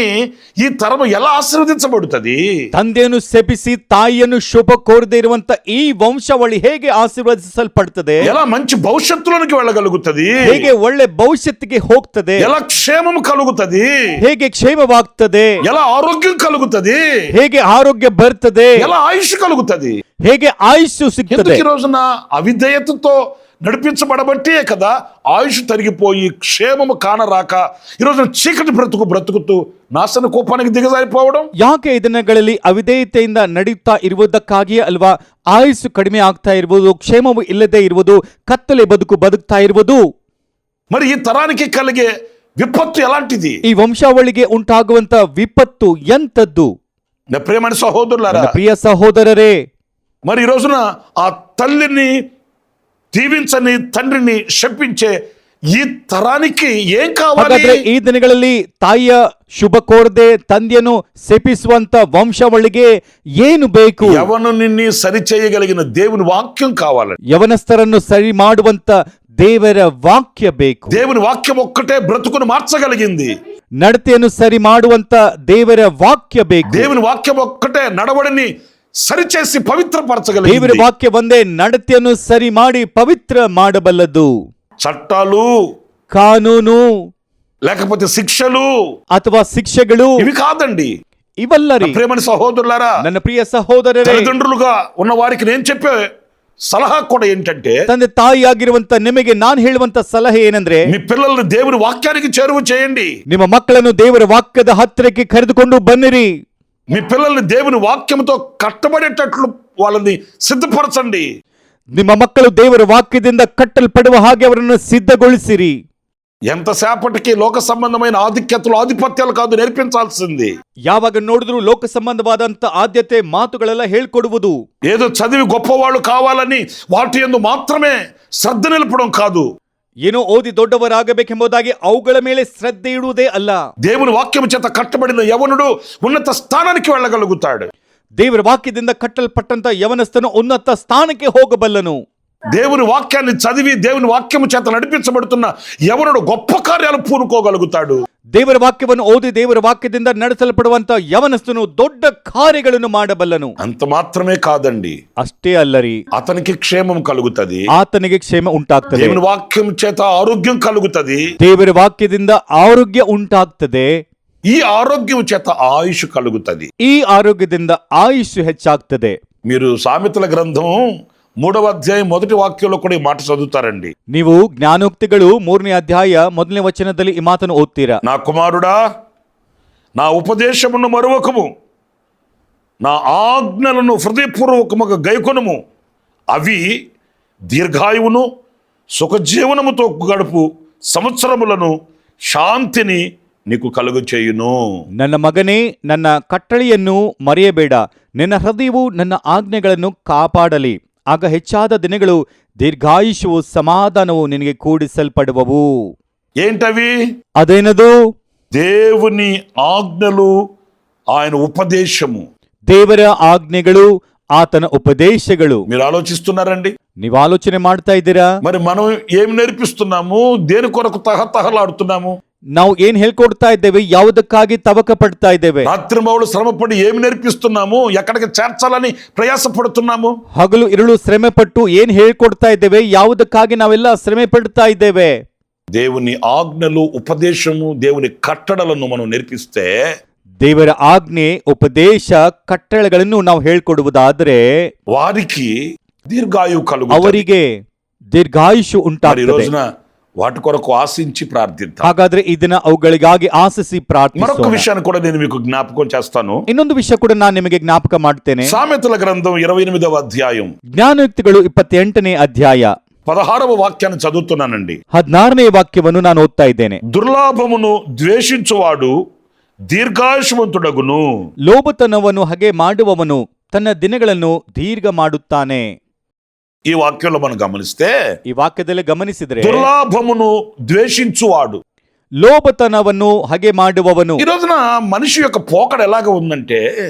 Speaker 1: ఈ తరము ఎలా ఆశీర్వదించబడుతుంది?
Speaker 2: ತಂದೆಯನ್ನು ಶಪಿಸಿ ತಾಯಿಯನ್ನು ಶುಭ ಕೋರದೆ ಇರುವಂತ ಈ ವಂಶಾವಳಿ ಹೇಗೆ ಆಶೀರ್ವದಿಸಲ್ಪಡುತ್ತದೆ?
Speaker 1: ఎలా మంచి భవిష్యత్తులోనికి వెళ్ళగలుగుతుంది?
Speaker 2: ಹೇಗೆ ಒಳ್ಳೆ ಭವಿಷ್ಯತ್ತಿಗೆ ಹೋಗ್ತದೆ?
Speaker 1: ఎలా క్షేమం కలుగుతుంది?
Speaker 2: ಹೇಗೆ ಕ್ಷೇಮವಾಗ್ತದೆ?
Speaker 1: ఎలా ఆరోగ్యం కలుగుతుంది?
Speaker 2: ಹೇಗೆ ಆರೋಗ್ಯ ಬರ್ತದೆ?
Speaker 1: ఎలా ఆయుష్ కలుగుతుంది?
Speaker 2: ಹೇಗೆ ಆಯುಷ್ಯು ಸಿಗ್ತದೆ?
Speaker 1: ఎందుకు ఈ రోజున అవిధేయతతో నడిపించబడబట్టే కదా ఆయుష్ తరిగిపోయి క్షేమము కానరాక ఈ రోజున చీకటి బ్రతుకుతూ నాశన కోపానికి దిగజారిపోవడం?
Speaker 2: ಯಾಕೆ ಈ ದಿನಗಳಲ್ಲಿ ಅವಿಧೇಯತೆಯಿಂದ ನಡೆಯುತ್ತಾ ಇರುವುದಕ್ಕಾಗಿಯೇ ಅಲ್ವಾ ಆಯುಸ್ಸು ಕಡಿಮೆ ಆಗ್ತಾ ಇರುವುದು, ಕ್ಷೇಮವು ಇಲ್ಲದೆ ಇರುವುದು, ಕತ್ತಲೆ ಬದುಕ್ತಾ ಇರುವುದು.
Speaker 1: మరి ఈ తరానికి కలిగే విపత్తు ఎలాంటిది?
Speaker 2: ಈ ವಂಶಾವಳಿಗೆ ಉಂಟಾಗುವಂತ ವಿಪತ್ತು ಎಂತದ್ದು?
Speaker 1: నా ప్రియమైన సహోదరులారా,
Speaker 2: ನನ್ನ ಪ್ರಿಯ ಸಹೋದರರೇ,
Speaker 1: మరి ఈ రోజున ఆ తల్లిని దీవించని తండ్రిని శపించే ఈ తరానికి ఏం కావాలి?
Speaker 2: ಹಾಗಾದ್ರೆ ಈ ದಿನಗಳಲ್ಲಿ ತಾಯಿಯ ಶುಭ ಕೋರದೆ ತಂದೆಯನ್ನು ಶಪಿಸುವಂತ ವಂಶಾವಳಿಗೆ ಏನು ಬೇಕು?
Speaker 1: ఎవను నిన్ను సరి చేయగలిగిన దేవుని వాక్యం కావాలండి.
Speaker 2: ಯವನಸ್ಥರನ್ನು ಸರಿ ಮಾಡುವಂತ ದೇವರ ವಾಕ್ಯ ಬೇಕು.
Speaker 1: దేవుని వాక్యం ఒక్కటే బ్రతుకును మార్చగలిగింది.
Speaker 2: ನಡತೆಯನ್ನು ಸರಿ ಮಾಡುವಂತ ದೇವರ ವಾಕ್ಯ ಬೇಕು.
Speaker 1: దేవుని వాక్యం ఒక్కటే నడవడిని సరిచేసి
Speaker 2: ದೇವರ
Speaker 1: పవిత్రపరచగలిగింది.
Speaker 2: ವಾಕ್ಯ ಒಂದೇ ನಡತೆಯನ್ನು ಸರಿ ಮಾಡಿ ಪವಿತ್ರ ಮಾಡಬಲ್ಲದು.
Speaker 1: చట్టాలు,
Speaker 2: ಕಾನೂನು
Speaker 1: లేకపోతే శిక్షలు
Speaker 2: ಅಥವಾ ಶಿಕ್ಷೆಗಳು
Speaker 1: ఇవి కాదండి.
Speaker 2: ಇವಲ್ಲ ರೀ.
Speaker 1: ప్రియమైన సహోదరులారా,
Speaker 2: ನನ್ನ ಪ್ರಿಯ ಸಹೋದರರೇ,
Speaker 1: తల్లిదండ్రులుగా ఉన్న వారికి నేను చెప్పే సలహా కూడా ఏంటంటే,
Speaker 2: ತಂದೆ ತಾಯಿ ಆಗಿರುವಂತ ನಿಮಗೆ ನಾನು ಹೇಳುವಂತ ಸಲಹೆ ಏನಂದ್ರೆ,
Speaker 1: మీ పిల్లల్ని దేవుని వాక్యానికి చేరువ చేయండి.
Speaker 2: ನಿಮ್ಮ ಮಕ್ಕಳನ್ನು ದೇವರ ವಾಕ್ಯದ ಹತ್ತಿರಕ್ಕೆ ಕರೆದುಕೊಂಡು ಬನ್ನಿರಿ.
Speaker 1: మీ పిల్లల్ని దేవుని వాక్యంతో కట్టబడేటట్లు వాళ్ళని సిద్ధపరచండి.
Speaker 2: ನಿಮ್ಮ ಮಕ್ಕಳು ದೇವರ ವಾಕ್ಯದಿಂದ ಕಟ್ಟಲ್ಪಡುವ ಹಾಗೆ ಅವರನ್ನು ಸಿದ್ಧಗೊಳಿಸಿರಿ.
Speaker 1: ఎంతసేపటికి లోక సంబంధమైన ఆధిక్యతలు ఆధిపత్యాలు కాదు నేర్పించాల్సింది.
Speaker 2: ಯಾವಾಗ ನೋಡಿದ್ರು ಲೋಕ ಸಂಬಂಧವಾದಂತ ಆದ್ಯತೆ ಮಾತುಗಳೆಲ್ಲ ಹೇಳ್ಕೊಡುವುದು.
Speaker 1: ఏదో చదివి గొప్పవాళ్ళు కావాలని వాటి యందు మాత్రమే శ్రద్ధ నిలపడం కాదు.
Speaker 2: ಏನೋ ಓದಿ ದೊಡ್ಡವರಾಗಬೇಕೆಂಬುದಾಗಿ ಅವುಗಳ ಮೇಲೆ ಶ್ರದ್ಧೆ ಇಡುವುದೇ ಅಲ್ಲ.
Speaker 1: దేవుని వాక్యం చేత కట్టబడిన యవనుడు ఉన్నత స్థానానికి వెళ్ళగలుగుతాడు.
Speaker 2: ದೇವರ ವಾಕ್ಯದಿಂದ ಕಟ್ಟಲ್ಪಟ್ಟಂತ ಯವನಸ್ಥನು ಉನ್ನತ ಸ್ಥಾನಕ್ಕೆ ಹೋಗಬಲ್ಲನು.
Speaker 1: దేవుని వాక్యాన్ని చదివి దేవుని వాక్యము చేత నడిపించబడుతున్న యవనుడు గొప్ప కార్యాలు పూనుకోగలుగుతాడు.
Speaker 2: ದೇವರ ವಾಕ್ಯವನ್ನು ಓದಿ ದೇವರ ವಾಕ್ಯದಿಂದ ನಡೆಸಲ್ಪಡುವಂತ ಯವನಸ್ಥನು ದೊಡ್ಡ ಕಾರ್ಯಗಳನ್ನು ಮಾಡಬಲ್ಲನು.
Speaker 1: అంత మాత్రమే కాదండి,
Speaker 2: ಅಷ್ಟೇ ಅಲ್ಲರಿ,
Speaker 1: అతనికి క్షేమం కలుగుతది.
Speaker 2: ಆತನಿಗೆ ಕ್ಷೇಮ ಉಂಟಾಗ್ತದೆ.
Speaker 1: దేవుని వాక్యం చేత ఆరోగ్యం కలుగుతది.
Speaker 2: ದೇವರ ವಾಕ್ಯದಿಂದ ಆರೋಗ್ಯ ಉಂಟಾಗ್ತದೆ.
Speaker 1: ఈ ఆరోగ్యం చేత ఆయుష్ కలుగుతది.
Speaker 2: ಈ ಆರೋಗ್ಯದಿಂದ ಆಯುಷ್ ಹೆಚ್ಚಾಗ್ತದೆ.
Speaker 1: మీరు సామెతల గ్రంథం 3వ అధ్యాయం 1వ వాక్యంలో కూడా ఈ మాట చదువుతారండి.
Speaker 2: ನೀವು ಜ್ಞಾನೋಕ್ತಿಗಳು 3ನೇ ಅಧ್ಯಾಯ 1ನೇ ವಚನದಲ್ಲಿ ಈ ಮಾತನ್ನು ಓದ್ತೀರಾ.
Speaker 1: నా కుమారుడా, నా ఉపదేశమును మరువకము, నా ఆజ్ఞలను హృదయపూర్వకముగా గైకొనుము. అవి దీర్ఘాయువును సుఖజీవనముతో గడుపు సంవత్సరములను శాంతిని నీకు కలుగు చేయును.
Speaker 2: ನನ್ನ ಮಗನೇ, ನನ್ನ ಕಟ್ಟಳೆಯನ್ನು ಮರೆಯಬೇಡ. ನಿನ್ನ ಹೃದಯವು ನನ್ನ ಆಜ್ಞೆಗಳನ್ನು ಕಾಪಾಡಲಿ. ಆಗ ಹೆಚ್ಚಾದ ದಿನಗಳು, ದೀರ್ಘಾಯುಷ್ಯವು, ಸಮಾಧಾನವು ನಿನಗೆ ಕೂಡಿಸಲ್ಪಡುವವು.
Speaker 1: ఏంటవి?
Speaker 2: ಅದೇನದು?
Speaker 1: దేవుని ఆజ్ఞలు, ఆయన ఉపదేశము.
Speaker 2: ದೇವರ ಆಜ್ಞೆಗಳು, ಆತನ ಉಪದೇಶಗಳು.
Speaker 1: మీరు ఆలోచిస్తున్నారండి?
Speaker 2: ನೀವು ಆಲೋಚನೆ ಮಾಡ್ತಾ ಇದ್ದೀರಾ?
Speaker 1: మరి మనం ఏమి నేర్పిస్తున్నాము? దేని కొరకు తహతహలాడుతున్నాము?
Speaker 2: ನಾವು ಏನ್ ಹೇಳ್ಕೊಡ್ತಾ ಇದ್ದೇವೆ? ಯಾವುದಕ್ಕಾಗಿ ತವಕ ಪಡ್ತಾ ಇದ್ದೇವೆ?
Speaker 1: రాత్రి మౌలు శ్రమపడి ఏమి నేర్పిస్తున్నాము? ఎక్కడికి చేర్చాలని ప్రయాసపడుతున్నాము?
Speaker 2: ಹಗಲು ಇರುಳು ಶ್ರಮೆ ಪಟ್ಟು ಏನ್ ಹೇಳ್ಕೊಡ್ತಾ ಇದ್ದೇವೆ? ಯಾವುದಕ್ಕಾಗಿ ನಾವೆಲ್ಲ ಶ್ರಮೆ ಪಡ್ತಾ ಇದ್ದೇವೆ?
Speaker 1: దేవుని ఆజ్ఞలు, ఉపదేశము, దేవుని కట్టడలను మనం నేర్పిస్తే
Speaker 2: ದೇವರ ಆಜ್ಞೆ, ಉಪದೇಶ, ಕಟ್ಟಳೆಗಳನ್ನು ನಾವು ಹೇಳ್ಕೊಡುವುದಾದ್ರೆ
Speaker 1: వారికి దీర్ఘాయువు కలుగు.
Speaker 2: ಅವರಿಗೆ ದೀರ್ಘಾಯುಷು
Speaker 1: మరి ఈ
Speaker 2: ಉಂಟಾಗುತ್ತದೆ.
Speaker 1: రోజున వాటి కొరకు ఆశించి ప్రార్థిద్దాం.
Speaker 2: ಹಾಗಾದ್ರೆ ಈ ದಿನ ಅವುಗಳಿಗಾಗಿ ಆಶಿಸಿ
Speaker 1: మరొక
Speaker 2: ಪ್ರಾರ್ಥಿಸೋಣ.
Speaker 1: విషయాన్ని కూడా నేను మీకు జ్ఞాపకం చేస్తాను.
Speaker 2: ಇನ್ನೊಂದು ವಿಷಯ ಕೂಡ ನಾನು ನಿಮಗೆ ಜ್ಞಾಪಕ ಮಾಡ್ತೇನೆ.
Speaker 1: సామెతల గ్రంథం 28వ అధ్యాయం
Speaker 2: ಜ್ಞಾನಯುಕ್ತಿಗಳು 28ನೇ ಅಧ್ಯಾಯ
Speaker 1: 16వ వాక్యాన్ని చదువుతున్నానండి.
Speaker 2: 16ನೇ ವಾಕ್ಯವನ್ನು ನಾನು ಓದ್ತಾ ಇದ್ದೇನೆ.
Speaker 1: దుర్లాభమును ద్వేషించువాడు దీర్ఘాయుష్మంతుడగును.
Speaker 2: ಲೋಭತನವನ್ನು ಹಗೆ ಮಾಡುವವನು ತನ್ನ ದಿನಗಳನ್ನು ದೀರ್ಘ ಮಾಡುತ್ತಾನೆ.
Speaker 1: ఈ వాక్యంలో మనం గమనిస్తే
Speaker 2: ಈ ವಾಕ್ಯದಲ್ಲಿ ಗಮನಿಸಿದ್ರೆ,
Speaker 1: దుర్లాభమును ద్వేషించువాడు.
Speaker 2: ಲೋಭತನವನ್ನು ಹಗೆ ಮಾಡುವವನು.
Speaker 1: ఈ రోజున మనిషి యొక్క పోకడ ఎలాగ ఉందంటే,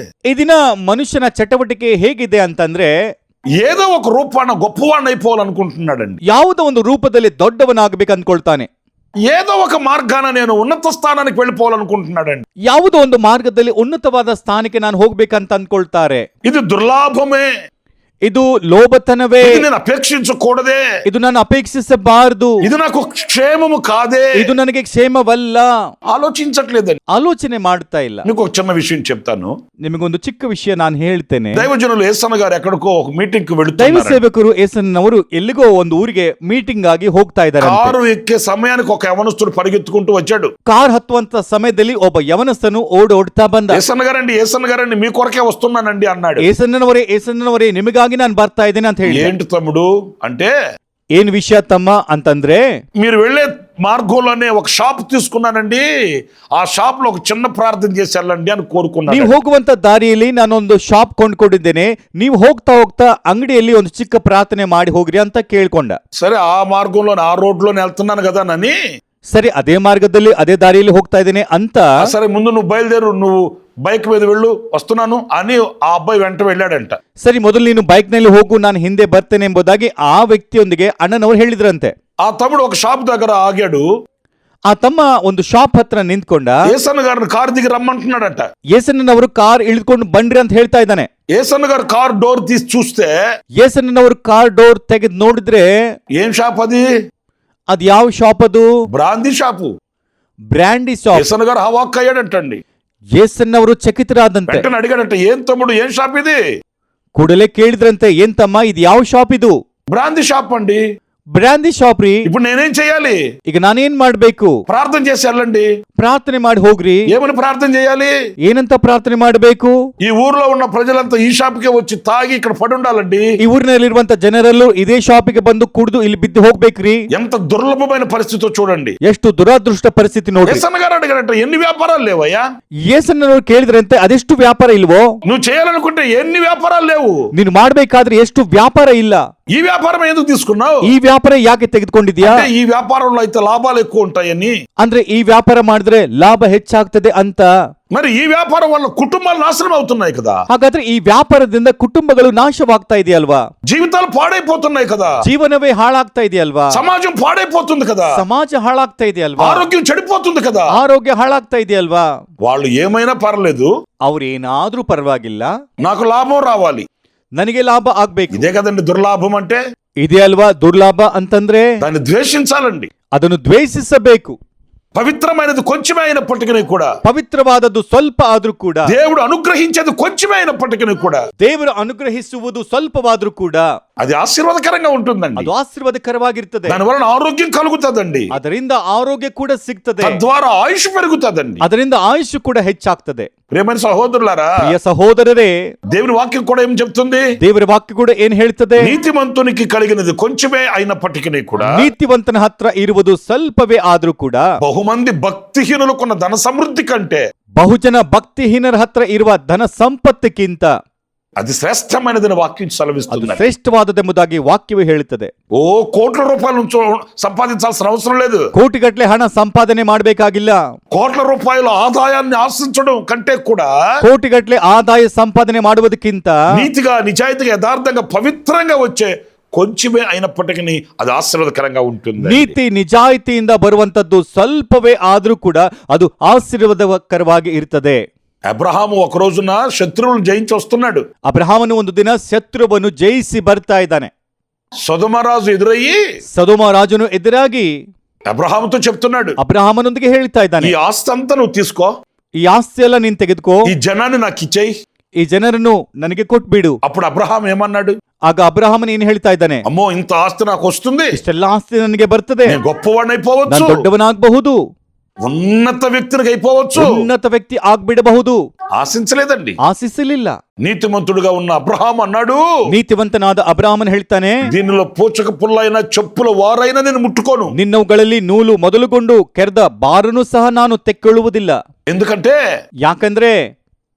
Speaker 2: ಈ ದಿನ ಮನುಷ್ಯನ ಚಟವಟಿಕೆ ಹೇಗಿದೆ ಅಂತಂದ್ರೆ,
Speaker 1: ఏదో ఒక రూపాన గొప్పవాడిని అయిపోవాలనుకుంటున్నాడండి.
Speaker 2: ಯಾವುದೋ ಒಂದು ರೂಪದಲ್ಲಿ ದೊಡ್ಡವನಾಗಬೇಕು ಅಂದ್ಕೊಳ್ತಾನೆ.
Speaker 1: ఏదో ఒక మార్గాన నేను ఉన్నత స్థానానికి వెళ్ళిపోవాలనుకుంటున్నాడండి.
Speaker 2: ಯಾವುದೋ ಒಂದು ಮಾರ್ಗದಲ್ಲಿ ಉನ್ನತವಾದ ಸ್ಥಾನಕ್ಕೆ ನಾನು ಹೋಗ್ಬೇಕಂತ ಅಂದ್ಕೊಳ್ತಾರೆ.
Speaker 1: ఇది దుర్లాభమే.
Speaker 2: ಇದು ಲೋಭತನವೇ.
Speaker 1: ఇది నేను అపేక్షించకూడదే.
Speaker 2: ಇದು ನಾನು ಅಪೇಕ್ಷಿಸಬಾರದು.
Speaker 1: ఇది నాకు క్షేమము కాదే.
Speaker 2: ಇದು ನನಗೆ ಕ್ಷೇಮವಲ್ಲ.
Speaker 1: ఆలోచించట్లేదండి.
Speaker 2: ಆಲೋಚನೆ ಮಾಡ್ತಾ ಇಲ್ಲ.
Speaker 1: మీకు ఒక చిన్న విషయం చెప్తాను.
Speaker 2: ನಿಮಗೊಂದು ಚಿಕ್ಕ ವಿಷಯ ನಾನು ಹೇಳ್ತೇನೆ.
Speaker 1: దైవజనులు యేసన్న గారు ఎక్కడికో ఒక మీటింగ్ కి
Speaker 2: ದೈವ
Speaker 1: వెళ్తున్నారు.
Speaker 2: ಸೇವಕರು ಏಸನ್ನವರು ಎಲ್ಲಿಗೋ ಒಂದು ಊರಿಗೆ ಮೀಟಿಂಗ್ ಆಗಿ ಹೋಗ್ತಾ ಇದ್ದಾರೆ.
Speaker 1: కారు ఎక్కే సమయానికి ఒక యవనస్తుడు పరిగెత్తుకుంటూ వచ్చాడు.
Speaker 2: ಕಾರ್ ಹತ್ತುವಂತ ಸಮಯದಲ್ಲಿ ಒಬ್ಬ ಯವನಸ್ಥನು ಓಡೋಡ್ತಾ ಬಂದ.
Speaker 1: యేసన్న గారండి మీ కొరకే వస్తున్నానండి అన్నాడు.
Speaker 2: ಏಸನ್ನವರೇ ನಿಮಗಾಗಿ ನಾನು ಬರ್ತಾ ಇದ್ದೇನೆ ಅಂತ ಹೇಳಿ.
Speaker 1: ఏంటి తమ్ముడు అంటే,
Speaker 2: ಏನ್ ವಿಷಯ ತಮ್ಮ ಅಂತಂದ್ರೆ,
Speaker 1: మీరు వెళ్ళే మార్గంలోనే ఒక షాప్ తీసుకున్నానండి, ఆ షాప్ లో ఒక చిన్న ప్రార్థన చేసి వెళ్ళండి అని కోరుకున్నాను.
Speaker 2: ನೀವು ಹೋಗುವಂತ ದಾರಿಯಲ್ಲಿ ನಾನೊಂದು ಶಾಪ್ ಕೊಂಡ್ಕೊಂಡಿದ್ದೇನೆ, ನೀವು ಹೋಗ್ತಾ ಹೋಗ್ತಾ ಅಂಗಡಿಯಲ್ಲಿ ಒಂದು ಚಿಕ್ಕ ಪ್ರಾರ್ಥನೆ ಮಾಡಿ ಹೋಗ್ರಿ ಅಂತ ಕೇಳ್ಕೊಂಡ.
Speaker 1: సరే ఆ మార్గంలోనే ఆ రోడ్లోనే వెళ్తున్నాను కదా నని,
Speaker 2: ಸರಿ, ಅದೇ ಮಾರ್ಗದಲ್ಲಿ ಅದೇ ದಾರಿಯಲ್ಲಿ ಹೋಗ್ತಾ ಇದ್ದೇನೆ ಅಂತ.
Speaker 1: సరే ముందు నువ్వు బయలుదేరు, నువ్వు బైక్ మీద వెళ్ళు, వస్తున్నాను అని ఆ అబ్బాయి వెంట వెళ్ళాడంట.
Speaker 2: ಸರಿ, ಮೊದಲು ನೀನು ಬೈಕ್ ನಲ್ಲಿ ಹೋಗು, ನಾನು ಹಿಂದೆ ಬರ್ತೇನೆ ಎಂಬುದಾಗಿ ಆ ವ್ಯಕ್ತಿಯೊಂದಿಗೆ ಅಣ್ಣನವರು ಹೇಳಿದ್ರಂತೆ.
Speaker 1: ఆ తమ్ముడు ఒక షాప్ దగ్గర ఆగాడు.
Speaker 2: ಆ ತಮ್ಮ ಒಂದು ಶಾಪ್ ಹತ್ರ ನಿಂತ್ಕೊಂಡ.
Speaker 1: యేసన్న గారిని కారు దిగి రమ్మంటున్నాడంట.
Speaker 2: ಯೇಸನ್ನನವರು ಕಾರ್ ಇಳಿದುಕೊಂಡು ಬನ್ರಿ ಅಂತ ಹೇಳ್ತಾ ಇದ್ದಾನೆ.
Speaker 1: యేసన్న గారు కార్ డోర్ తీసి చూస్తే,
Speaker 2: ಯೇಸನ್ನನವರು ಕಾರ್ ಡೋರ್ ತೆಗೆದು ನೋಡಿದ್ರೆ,
Speaker 1: ఏం షాప్ అది?
Speaker 2: ಅದ್ ಯಾವ ಶಾಪ್ ಅದು?
Speaker 1: Brandy shop.
Speaker 2: Brandy shop.
Speaker 1: Yesanna గారు హవాక్ అయ్యాడంటండి.
Speaker 2: ಯೇಸನ್ನವರು ಚಕಿತರಾದಂತೆ.
Speaker 1: వెంటనే అడిగాడంట, ఏం తమ్ముడు, ఏం షాప్ ఇది?
Speaker 2: ಕೂಡಲೇ ಕೇಳಿದ್ರಂತೆ, ಏನ್ ತಮ್ಮ ಇದು ಯಾವ ಶಾಪ್ ಇದು?
Speaker 1: బ్రాందీ షాప్ అండి.
Speaker 2: ಬ್ರ್ಯಾಂಡಿ ಶಾಪ್ ರೀ.
Speaker 1: ఇప్పుడు నేనేం చేయాలి?
Speaker 2: ಈಗ ನಾನೇನ್ ಮಾಡ್ಬೇಕು?
Speaker 1: ప్రార్థన చేసి వెళ్ళండి.
Speaker 2: ಪ್ರಾರ್ಥನೆ ಮಾಡಿ ಹೋಗ್ರಿ.
Speaker 1: ఏమని ప్రార్థన చేయాలి?
Speaker 2: ಏನಂತ ಪ್ರಾರ್ಥನೆ ಮಾಡಬೇಕು?
Speaker 1: ఈ ఊర్లో ఉన్న ప్రజలంతా ఈ షాప్కే వచ్చి తాగి ఇక్కడ పడి ఉండాలండి.
Speaker 2: ಈ ಊರಿನಲ್ಲಿರುವಂತ ಜನರೆಲ್ಲರೂ ಇದೇ ಶಾಪಿಗೆ ಬಂದು ಕುಡಿದು ಇಲ್ಲಿ ಬಿದ್ದು ಹೋಗ್ಬೇಕ್ರಿ.
Speaker 1: ఎంత దుర్లభమైన పరిస్థితి చూడండి.
Speaker 2: ಎಷ್ಟು ದುರಾದೃಷ್ಟ ಪರಿಸ್ಥಿತಿ ನೋಡಿ.
Speaker 1: యేసన్న గారు అడిగారంట, ఎన్ని వ్యాపారాలు లేవయ్యా?
Speaker 2: ಯೇಸನ್ನವರು ಕೇಳಿದ್ರಂತೆ, ಅದೆಷ್ಟು ವ್ಯಾಪಾರ ಇಲ್ವೋ?
Speaker 1: నువ్వు చేయాలనుకుంటే ఎన్ని వ్యాపారాలు లేవు?
Speaker 2: ನೀನು ಮಾಡ್ಬೇಕಾದ್ರೆ ಎಷ್ಟು ವ್ಯಾಪಾರ ಇಲ್ಲ?
Speaker 1: ఈ వ్యాపారం ఎందుకు తీసుకున్నావు?
Speaker 2: ಈ ವ್ಯಾಪಾರ ಯಾಕೆ ತೆಗೆದುಕೊಂಡಿದ್ಯಾ?
Speaker 1: అంటే ఈ వ్యాపారంలో అయితే లాభాలు ఎక్కువ ఉంటాయని.
Speaker 2: ಅಂದ್ರೆ ಈ ವ್ಯಾಪಾರ ಮಾಡಿದ್ರೆ ಲಾಭ ಹೆಚ್ಚಾಗ್ತದೆ ಅಂತ.
Speaker 1: మరి ఈ వ్యాపారం వల్ల కుటుంబాలు నాశనం అవుతున్నాయి కదా.
Speaker 2: ಹಾಗಾದ್ರೆ ಈ ವ್ಯಾಪಾರದಿಂದ ಕುಟುಂಬಗಳು ನಾಶವಾಗ್ತಾ ಇದೆಯಲ್ವಾ?
Speaker 1: జీవితాలు పాడైపోతున్నాయి కదా.
Speaker 2: ಜೀವನವೇ ಹಾಳಾಗ್ತಾ ಇದೆಯಲ್ವಾ?
Speaker 1: సమాజం పాడైపోతుంది కదా.
Speaker 2: ಸಮಾಜ ಹಾಳಾಗ್ತಾ ಇದೆಯಲ್ವಾ?
Speaker 1: ఆరోగ్యం చెడిపోతుంది కదా.
Speaker 2: ಆರೋಗ್ಯ ಹಾಳಾಗ್ತಾ ಇದೆಯಲ್ವಾ?
Speaker 1: వాళ్ళు ఏమైనా పర్లేదు,
Speaker 2: ಅವ್ರೇನಾದ್ರೂ ಪರವಾಗಿಲ್ಲ,
Speaker 1: నాకు లాభం రావాలి.
Speaker 2: ನನಗೆ ಲಾಭ ಆಗ್ಬೇಕು.
Speaker 1: ఇదే కదండి దుర్లాభం అంటే.
Speaker 2: ಇದೆ ಅಲ್ವಾ ದುರ್ಲಾಭ ಅಂತಂದ್ರೆ?
Speaker 1: దాన్ని ద్వేషించాలండి.
Speaker 2: ಅದನ್ನು ದ್ವೇಷಿಸಬೇಕು.
Speaker 1: పవిత్రమైనది కొంచెమే అయినప్పటికీ కూడా,
Speaker 2: ಪವಿತ್ರವಾದದ್ದು ಸ್ವಲ್ಪ ಆದ್ರೂ ಕೂಡ,
Speaker 1: దేవుడు అనుగ్రహించేది కొంచెమే అయినప్పటికీ కూడా,
Speaker 2: ದೇವರು ಅನುಗ್ರಹಿಸುವುದು ಸ್ವಲ್ಪವಾದ್ರೂ ಕೂಡ
Speaker 1: అది ఆశీర్వాదకరంగా ఉంటుందండి.
Speaker 2: ಅದು ಆಶೀರ್ವಾದಕರವಾಗಿರ್ತದೆ.
Speaker 1: దాని వలన ఆరోగ్యం కలుగుతుందండి.
Speaker 2: ಅದರಿಂದ ಆರೋಗ್ಯ ಕೂಡ ಸಿಗ್ತದೆ.
Speaker 1: తద్వారా ఆయుష్ పెరుగుతుందండి.
Speaker 2: ಅದರಿಂದ ಆಯುಷ್ ಕೂಡ ಹೆಚ್ಚಾಗ್ತದೆ.
Speaker 1: ప్రియమైన సహోదరులారా,
Speaker 2: ಪ್ರಿಯ ಸಹೋದರರೇ,
Speaker 1: దేవుని వాక్యం కూడా ఏం చెప్తుంది?
Speaker 2: ದೇವರ ವಾಕ್ಯ ಕೂಡ ಏನ್ ಹೇಳ್ತದೆ?
Speaker 1: నీతిమంతునికి కలిగినది కొంచెమే అయినప్పటికీ కూడా,
Speaker 2: ನೀತಿವಂತನ ಹತ್ರ ಇರುವುದು ಸ್ವಲ್ಪವೇ ಆದ್ರೂ ಕೂಡ,
Speaker 1: బహుమంది భక్తిహీనులకున్న ధన సమృద్ధి కంటే
Speaker 2: ಬಹುಜನ ಭಕ್ತಿಹೀನರ ಹತ್ರ ಇರುವ ಧನ ಸಂಪತ್ತಿಗಿಂತ
Speaker 1: అది శ్రేష్టమైనదని వాక్యం
Speaker 2: ಅದು
Speaker 1: సెలవిస్తుంది.
Speaker 2: ಶ್ರೇಷ್ಠವಾದದೆಂಬುದಾಗಿ ವಾಕ್ಯವೇ ಹೇಳುತ್ತದೆ.
Speaker 1: ఓ కోట్ల రూపాయలు సంపాదించాల్సిన అవసరం లేదు.
Speaker 2: ಕೋಟಿಗಟ್ಟಲೆ ಹಣ ಸಂಪಾದನೆ ಮಾಡಬೇಕಾಗಿಲ್ಲ.
Speaker 1: కోట్ల రూపాయల ఆదాయాన్ని ఆశించడం కంటే కూడా,
Speaker 2: ಕೋಟಿಗಟ್ಟಲೆ ಆದಾಯ ಸಂಪಾದನೆ ಮಾಡುವುದಕ್ಕಿಂತ
Speaker 1: నీతిగా నిజాయితీగా యథార్థంగా పవిత్రంగా వచ్చే కొంచెమే అయినప్పటికీ అది ఆశీర్వాదకరంగా ఉంటుంది.
Speaker 2: ನೀತಿ ನಿಜಾಯಿತಿಯಿಂದ ಬರುವಂತದ್ದು ಸ್ವಲ್ಪವೇ ಆದ್ರೂ ಕೂಡ ಅದು ಆಶೀರ್ವಾದಕರವಾಗಿ ಇರ್ತದೆ.
Speaker 1: అబ్రహాము ఒక రోజున శత్రువులను జయించి వస్తున్నాడు.
Speaker 2: ಅಬ್ರಹಾಮನು ಒಂದು ದಿನ ಶತ್ರುವನ್ನು ಜಯಿಸಿ ಬರ್ತಾ ಇದ್ದಾನೆ.
Speaker 1: సొదొమరాజు ఎదురయ్యి
Speaker 2: ಸೊದೋಮ ರಾಜನು ಎದುರಾಗಿ
Speaker 1: అబ్రహాముతో చెప్తున్నాడు,
Speaker 2: ಅಬ್ರಹಾಮನೊಂದಿಗೆ ಹೇಳ್ತಾ
Speaker 1: ఈ
Speaker 2: ಇದ್ದಾನೆ,
Speaker 1: ఆస్తి అంతా నువ్వు తీసుకో,
Speaker 2: ಈ ಆಸ್ತಿ ಎಲ್ಲ ನೀನ್ ತೆಗೆದುಕೋ,
Speaker 1: ఈ జనాన్ని నాకు ఇచ్చేయి.
Speaker 2: ಈ ಜನರನ್ನು ನನಗೆ ಕೊಟ್ಬಿಡು.
Speaker 1: అప్పుడు అబ్రహాం ఏమన్నాడు?
Speaker 2: ಆಗ ಅಬ್ರಹಾಮನ್ ಏನ್ ಹೇಳ್ತಾ ಇದ್ದಾನೆ?
Speaker 1: అమ్మో, ఇంత ఆస్తి నాకు వస్తుంది,
Speaker 2: ಇಷ್ಟೆಲ್ಲ ಆಸ್ತಿ ನನಗೆ ಬರ್ತದೆ,
Speaker 1: నేను గొప్పవాడినైపోవచ్చు,
Speaker 2: ನಾನು ದೊಡ್ಡವನಾಗಬಹುದು,
Speaker 1: ఉన్నత వ్యక్తిని అయిపోవచ్చు.
Speaker 2: ಉನ್ನತ ವ್ಯಕ್ತಿ ಆಗ್ಬಿಡಬಹುದು.
Speaker 1: ఆశించలేదండి.
Speaker 2: ಆಶಿಸಲಿಲ್ಲ.
Speaker 1: నీతిమంతుడుగా ఉన్న అబ్రహాం అన్నాడు,
Speaker 2: ನೀತಿವಂತನಾದ ಅಬ್ರಹಾಮನ್ ಹೇಳ್ತಾನೆ,
Speaker 1: దీనిలో పూచక పుల్లైన చెప్పుల వారైనా నేను ముట్టుకోను.
Speaker 2: ನಿನ್ನವುಗಳಲ್ಲಿ ನೂಲು ಮೊದಲುಗೊಂಡು ಕೆರೆದ ಬಾರನ್ನು ಸಹ ನಾನು ತೆಕ್ಕೊಳ್ಳುವುದಿಲ್ಲ.
Speaker 1: ఎందుకంటే
Speaker 2: ಯಾಕಂದ್ರೆ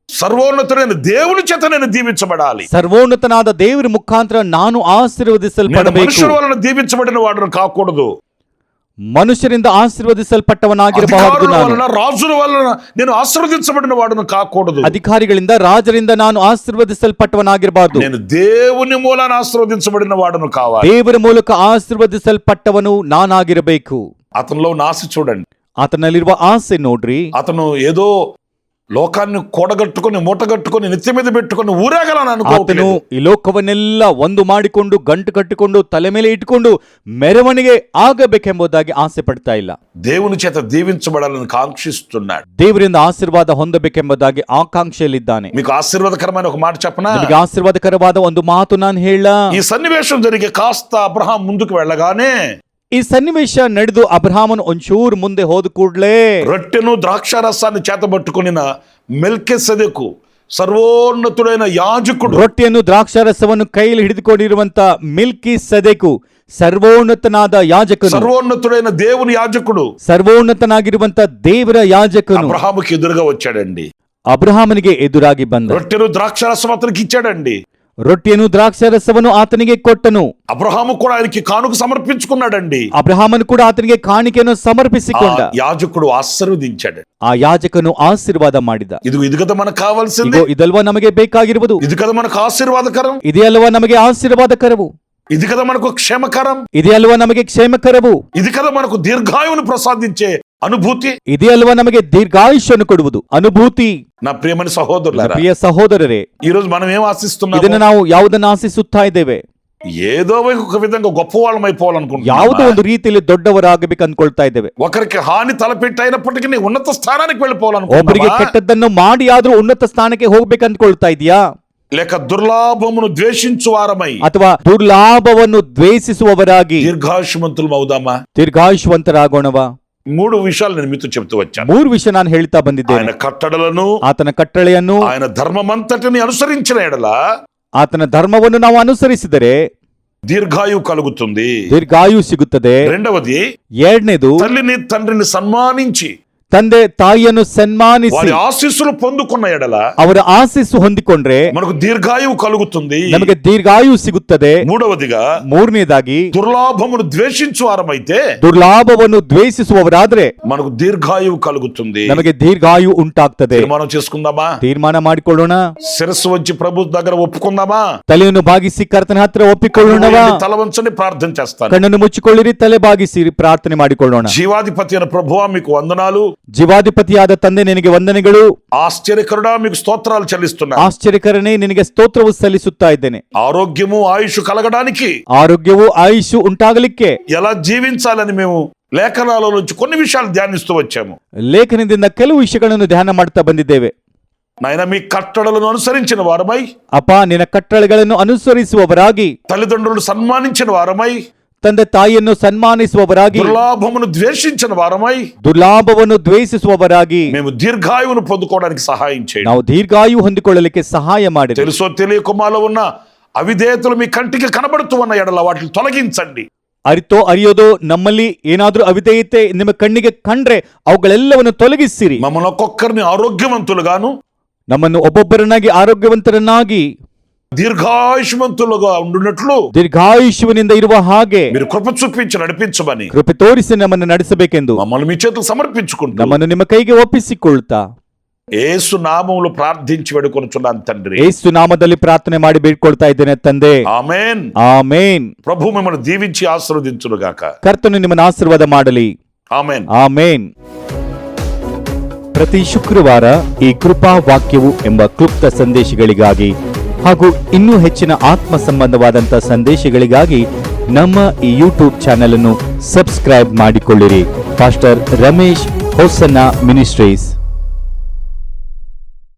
Speaker 1: సర్వోన్నతుడైన దేవుని చేత నేను దీవించబడాలి.
Speaker 2: ಸರ್ವೋನ್ನತನಾದ ದೇವರ ಮುಖಾಂತರ ನಾನು
Speaker 1: నేను
Speaker 2: ಆಶೀರ್ವದಿಸಲ್ಪಡಬೇಕು.
Speaker 1: మనుషుల వలన దీవించబడిన వాడును కాకూడదు.
Speaker 2: ಮನುಷ್ಯರಿಂದ ಆಶೀರ್ವದಿಸಲ್ಪಟ್ಟವನಾಗಿರಬಹುದು.
Speaker 1: అధికారుల
Speaker 2: ನಾನು
Speaker 1: వలన, రాజుల వలన నేను ఆశీర్వదించబడిన వాడును కాకూడదు.
Speaker 2: ಅಧಿಕಾರಿಗಳಿಂದ, ರಾಜರಿಂದ ನಾನು ಆಶೀರ್ವದಿಸಲ್ಪಟ್ಟವನಾಗಿರಬಾರದು.
Speaker 1: నేను దేవుని మూలాన ఆశీర్వదించబడిన వాడును కావాలి.
Speaker 2: ದೇವರ ಮೂಲಕ ಆಶೀರ್ವದಿಸಲ್ಪಟ್ಟವನು ನಾನಾಗಿರಬೇಕು.
Speaker 1: అతనిలో ఉన్న ఆశ చూడండి.
Speaker 2: ಆತನಲ್ಲಿರುವ ಆಸೆ ನೋಡ್ರಿ.
Speaker 1: అతను ఏదో లోకాన్ని కూడగట్టుకొని మూటగట్టుకొని నెత్తి మీద పెట్టుకొని ఊరేగలని
Speaker 2: ಆತನು
Speaker 1: అనుకోవట్లేదు.
Speaker 2: ಈ ಲೋಕವನ್ನೆಲ್ಲ ಒಂದು ಮಾಡಿಕೊಂಡು ಗಂಟು ಕಟ್ಟಿಕೊಂಡು ತಲೆ ಮೇಲೆ ಇಟ್ಟುಕೊಂಡು ಮೆರವಣಿಗೆ ಆಗಬೇಕೆಂಬುದಾಗಿ ಆಸೆ ಪಡ್ತಾ ಇಲ್ಲ.
Speaker 1: దేవుని చేత దీవించబడాలని కాంక్షిస్తున్నాడు.
Speaker 2: ದೇವರಿಂದ ಆಶೀರ್ವಾದ ಹೊಂದಬೇಕೆಂಬುದಾಗಿ ಆಕಾಂಕ್ಷೆಯಲ್ಲಿದ್ದಾನೆ.
Speaker 1: మీకు ఆశీర్వాదకరమైన ఒక మాట చెప్పనా?
Speaker 2: ನಿಮಗೆ ಆಶೀರ್ವಾದಕರವಾದ ಒಂದು ಮಾತು ನಾನು ಹೇಳ.
Speaker 1: ఈ సన్నివేశం జరిగి కాస్త అబ్రహాం ముందుకు వెళ్ళగానే
Speaker 2: ಈ ಸನ್ನಿವೇಶ ನಡೆದು ಅಬ್ರಹಾಮನು ಒಂಚೂರು ಮುಂದೆ ಹೋದ ಕೂಡಲೇ
Speaker 1: రొట్టెను ద్రాక్షారసాన్ని చేతబట్టుకుని మెల్కిసెదెకు సర్వోన్నతుడైన యాజకుడు,
Speaker 2: ರೊಟ್ಟಿಯನ್ನು ದ್ರಾಕ್ಷಾರಸವನ್ನು ಕೈಯಲ್ಲಿ ಹಿಡಿದುಕೊಂಡಿರುವಂತ ಮಿಲ್ಕಿ ಸದೆಕು ಸರ್ವೋನ್ನತನಾದ ಯಾಜಕನು,
Speaker 1: సర్వోన్నతుడైన దేవుని యాజకుడు
Speaker 2: ಸರ್ವೋನ್ನತನಾಗಿರುವಂತ ದೇವರ ಯಾಜಕನು
Speaker 1: అబ్రహాముకి ఎదురుగా వచ్చాడండి.
Speaker 2: ಅಬ್ರಹಾಮನಿಗೆ ಎದುರಾಗಿ ಬಂದ.
Speaker 1: రొట్టెను ద్రాక్షారసం అతనికి ఇచ్చాడండి.
Speaker 2: ರೊಟ್ಟಿಯನ್ನು ದ್ರಾಕ್ಷಾರಸವನ್ನು ಆತನಿಗೆ ಕೊಟ್ಟನು.
Speaker 1: అబ్రహాము కూడా ఆయనకి కానుక సమర్పించుకున్నాడండి.
Speaker 2: ಅಬ್ರಹಾಮನು ಕೂಡ ಆತನಿಗೆ ಕಾಣಿಕೆಯನ್ನು ಸಮರ್ಪಿಸಿಕೊಂಡ.
Speaker 1: ఆ యాజకుడు ఆశీర్వదించాడు.
Speaker 2: ಆ ಯಾಜಕನು ಆಶೀರ್ವಾದ ಮಾಡಿದ.
Speaker 1: ఇది కదా మనకు కావాల్సింది,
Speaker 2: ಇಗೋ ಇದಲ್ವಾ ನಮಗೆ ಬೇಕಾಗಿರುವುದು,
Speaker 1: ఇది కదా మనకు ఆశీర్వాదకరం,
Speaker 2: ಇದೇ ಅಲ್ವಾ ನಮಗೆ ಆಶೀರ್ವಾದಕರವು,
Speaker 1: ఇది కదా మనకు క్షేమకరం,
Speaker 2: ಇದೇ ಅಲ್ವಾ ನಮಗೆ ಕ್ಷೇಮಕರವು,
Speaker 1: ఇది కదా మనకు దీర్ఘాయువును ప్రసాదించే అనుభూతి,
Speaker 2: ಇದೇ ಅಲ್ವಾ ನಮಗೆ ದೀರ್ಘಾಯುಷ್ಯನ್ನು ಕೊಡುವುದು ಅನುಭೂತಿ.
Speaker 1: నా ప్రియమైన సహోదరులారా,
Speaker 2: ಪ್ರಿಯ ಸಹೋದರರೇ,
Speaker 1: ఈ రోజు మనం ఏం ఆశిస్తున్నాము?
Speaker 2: ಇದನ್ನು ನಾವು ಯಾವುದನ್ನು ಆಶಿಸುತ್ತಾ ಇದ್ದೇವೆ?
Speaker 1: ఏదో ఒక విధంగా గొప్పవాళ్ళం
Speaker 2: ಯಾವುದೋ
Speaker 1: అయిపోవాలనుకుంటున్నాం.
Speaker 2: ಒಂದು ರೀತಿಯಲ್ಲಿ ದೊಡ್ಡವರಾಗಬೇಕು ಅನ್ಕೊಳ್ತಾ ಇದ್ದೇವೆ.
Speaker 1: ఒకరికి హాని తలపెట్టి అయినప్పటికీ ఉన్నత స్థానానికి
Speaker 2: ಒಬ್ಬರಿಗೆ
Speaker 1: వెళ్ళిపోవాలనుకుంటున్నావా?
Speaker 2: ಕೆಟ್ಟದ್ದನ್ನು ಮಾಡಿ ಆದ್ರೂ ಉನ್ನತ ಸ್ಥಾನಕ್ಕೆ ಹೋಗ್ಬೇಕು ಅನ್ಕೊಳ್ತಾ ಇದೆಯಾ?
Speaker 1: లేక దుర్లాభమును ద్వేషించు వారమై
Speaker 2: ಅಥವಾ ದುರ್ಲಾಭವನ್ನು ದ್ವೇಷಿಸುವವರಾಗಿ
Speaker 1: దీర్ఘాయుష్మంతులం అవుదామా?
Speaker 2: ದೀರ್ಘಾಯುಷ್ವಂತರಾಗೋಣವಾ?
Speaker 1: 3 విషయాలు నేను మీతో చెప్తూ వచ్చాను.
Speaker 2: 3 ವಿಷಯ ನಾನು ಹೇಳ್ತಾ ಬಂದಿದ್ದೇನೆ.
Speaker 1: ఆయన కట్టడలను,
Speaker 2: ಆತನ ಕಟ್ಟಳೆಯನ್ನು,
Speaker 1: ఆయన ధర్మమంతటిని అనుసరించిన ఎడల
Speaker 2: ಆತನ ಧರ್ಮವನ್ನು ನಾವು ಅನುಸರಿಸಿದರೆ
Speaker 1: దీర్ఘాయువు కలుగుతుంది.
Speaker 2: ದೀರ್ಘಾಯು ಸಿಗುತ್ತದೆ.
Speaker 1: రెండవది,
Speaker 2: ಎರಡನೇದು,
Speaker 1: తల్లిని తండ్రిని సన్మానించి
Speaker 2: ತಂದೆ ತಾಯಿಯನ್ನು ಸನ್ಮಾನಿಸಿ
Speaker 1: వారి ఆశీస్సులు పొందుకున్న ఎడల
Speaker 2: ಅವರ ಆಶೀಸ್ಸು ಹೊಂದಿಕೊಂಡ್ರೆ
Speaker 1: మనకు దీర్ఘాయువు కలుగుతుంది.
Speaker 2: ನಮಗೆ ದೀರ್ಘಾಯು ಸಿಗುತ್ತದೆ.
Speaker 1: మూడవదిగా,
Speaker 2: ಮೂರನೇದಾಗಿ,
Speaker 1: దుర్లాభమును ద్వేషించు వారమైతే
Speaker 2: ದುರ್ಲಾಭವನ್ನು ದ್ವೇಷಿಸುವವರಾದ್ರೆ
Speaker 1: మనకు దీర్ఘాయువు కలుగుతుంది.
Speaker 2: ನಮಗೆ ದೀರ್ಘಾಯು ಉಂಟಾಗ್ತದೆ.
Speaker 1: తీర్మానం చేసుకుందామా?
Speaker 2: ತೀರ್ಮಾನ ಮಾಡಿಕೊಳ್ಳೋಣ.
Speaker 1: శిరస్సు వచ్చి ప్రభు దగ్గర ఒప్పుకుందామా?
Speaker 2: ತಲೆಯನ್ನು ಬಾಗಿಸಿ ಕರ್ತನ ಹತ್ರ ಒಪ್ಪಿಕೊಳ್ಳೋಣವಾ?
Speaker 1: తల వంచని ప్రార్థన చేస్తాను.
Speaker 2: ಕಣ್ಣನ್ನು ಮುಚ್ಚಿಕೊಳ್ಳಿರಿ, ತಲೆ ಬಾಗಿಸಿ ಪ್ರಾರ್ಥನೆ ಮಾಡಿಕೊಳ್ಳೋಣ.
Speaker 1: జీవాధిపతి అయిన ప్రభువా మీకు వందనాలు.
Speaker 2: ಜೀವಾಧಿಪತಿಯಾದ ತಂದೆ ನಿನಗೆ ವಂದನೆಗಳು.
Speaker 1: ఆశ్చర్యకరుడా మీకు స్తోత్రాలు చెల్లిస్తున్నా.
Speaker 2: ಆಶ್ಚರ್ಯಕರನೇ ನಿನಗೆ ಸ್ತೋತ್ರವು ಸಲ್ಲಿಸುತ್ತಾ ಇದ್ದೇನೆ.
Speaker 1: ఆరోగ్యము ఆయుష్ కలగడానికి,
Speaker 2: ಆರೋಗ್ಯವು ಆಯುಷು ಉಂಟಾಗಲಿಕ್ಕೆ
Speaker 1: ఎలా జీవించాలని మేము లేఖనాల నుంచి కొన్ని విషయాలు ధ్యానిస్తూ వచ్చాము.
Speaker 2: ಲೇಖನದಿಂದ ಕೆಲವು ವಿಷಯಗಳನ್ನು ಧ್ಯಾನ ಮಾಡ್ತಾ ಬಂದಿದ್ದೇವೆ.
Speaker 1: నాయన మీ కట్టడలను అనుసరించిన వారమై,
Speaker 2: ಅಪ್ಪ ನಿನ್ನ ಕಟ್ಟಳೆಗಳನ್ನು ಅನುಸರಿಸುವವರಾಗಿ,
Speaker 1: తల్లిదండ్రులు సన్మానించిన వారమై,
Speaker 2: ತಂದೆ ತಾಯಿಯನ್ನು ಸನ್ಮಾನಿಸುವವರಾಗಿ,
Speaker 1: దుర్లాభమును ద్వేషించిన వారమై
Speaker 2: ದುರ್ಲಾಭವನ್ನು ದ್ವೇಷಿಸುವವರಾಗಿ
Speaker 1: మేము దీర్ఘాయువును పొందుకోవడానికి సహాయం చేయండి.
Speaker 2: ನಾವು ದೀರ್ಘಾಯು ಹೊಂದಿಕೊಳ್ಳಲಿಕ್ಕೆ ಸಹಾಯ ಮಾಡಿರಿ.
Speaker 1: తెలుసో తెలియకో మాలో ఉన్న అవిధేయతలు మీ కంటికి కనబడుతూ ఉన్న ఎడల వాటిని తొలగించండి.
Speaker 2: ಅರಿತೋ ಅರಿಯೋದೋ ನಮ್ಮಲ್ಲಿ ಏನಾದ್ರೂ ಅವಿಧೇಯತೆ ನಿಮ್ಮ ಕಣ್ಣಿಗೆ ಕಂಡ್ರೆ ಅವುಗಳೆಲ್ಲವನ್ನು ತೊಲಗಿಸಿರಿ.
Speaker 1: మమ్మల్ని ఒక్కొక్కరిని ఆరోగ్యవంతులుగాను
Speaker 2: ನಮ್ಮನ್ನು ಒಬ್ಬೊಬ್ಬರನ್ನಾಗಿ ಆರೋಗ್ಯವಂತರನ್ನಾಗಿ
Speaker 1: దీర్ఘాయుష్మంతులుగా ఉండునట్లు
Speaker 2: ದೀರ್ಘಾಯುಷ್ಯವಿನಿಂದ ಇರುವ ಹಾಗೆ
Speaker 1: మీరు కృప చూపించి నడిపించమని
Speaker 2: ಕೃಪೆ ತೋರಿಸಿ ನಮ್ಮನ್ನು ನಡೆಸಬೇಕೆಂದು
Speaker 1: మమ్మల్ని మీ చేతులు సమర్పించుకుంటూ
Speaker 2: ನಮ್ಮನ್ನು ನಿಮ್ಮ ಕೈಗೆ ಒಪ್ಪಿಸಿಕೊಳ್ತಾ
Speaker 1: యేసు నామములో ప్రార్థించి వేడుకొనుచున్నాను తండ్రి.
Speaker 2: ಯೇಸು ನಾಮದಲ್ಲಿ ಪ್ರಾರ್ಥನೆ ಮಾಡಿ ಬೇಡ್ಕೊಳ್ತಾ ಇದ್ದೇನೆ ತಂದೆ.
Speaker 1: ఆమేన్.
Speaker 2: ಆಮೇನ್.
Speaker 1: ప్రభు మిమ్మల్ని దీవించి ఆశీర్వదించును గాక.
Speaker 2: ಕರ್ತನು ನಿಮ್ಮನ್ನು ಆಶೀರ್ವಾದ ಮಾಡಲಿ.
Speaker 1: ఆమేన్.
Speaker 2: ಆಮೇನ್. ಪ್ರತಿ ಶುಕ್ರವಾರ ಈ ಕೃಪಾ ವಾಕ್ಯವು ಎಂಬ ಕ್ಲುಪ್ತ ಸಂದೇಶಗಳಿಗಾಗಿ ಹಾಗೂ ಇನ್ನೂ ಹೆಚ್ಚಿನ ಆತ್ಮ ಸಂಬಂಧವಾದಂಥ ಸಂದೇಶಗಳಿಗಾಗಿ ನಮ್ಮ ಈ ಯೂಟ್ಯೂಬ್ ಚಾನೆಲ್ ಅನ್ನು ಸಬ್ಸ್ಕ್ರೈಬ್ ಮಾಡಿಕೊಳ್ಳಿರಿ. Pastor Ramesh Hosanna ministries.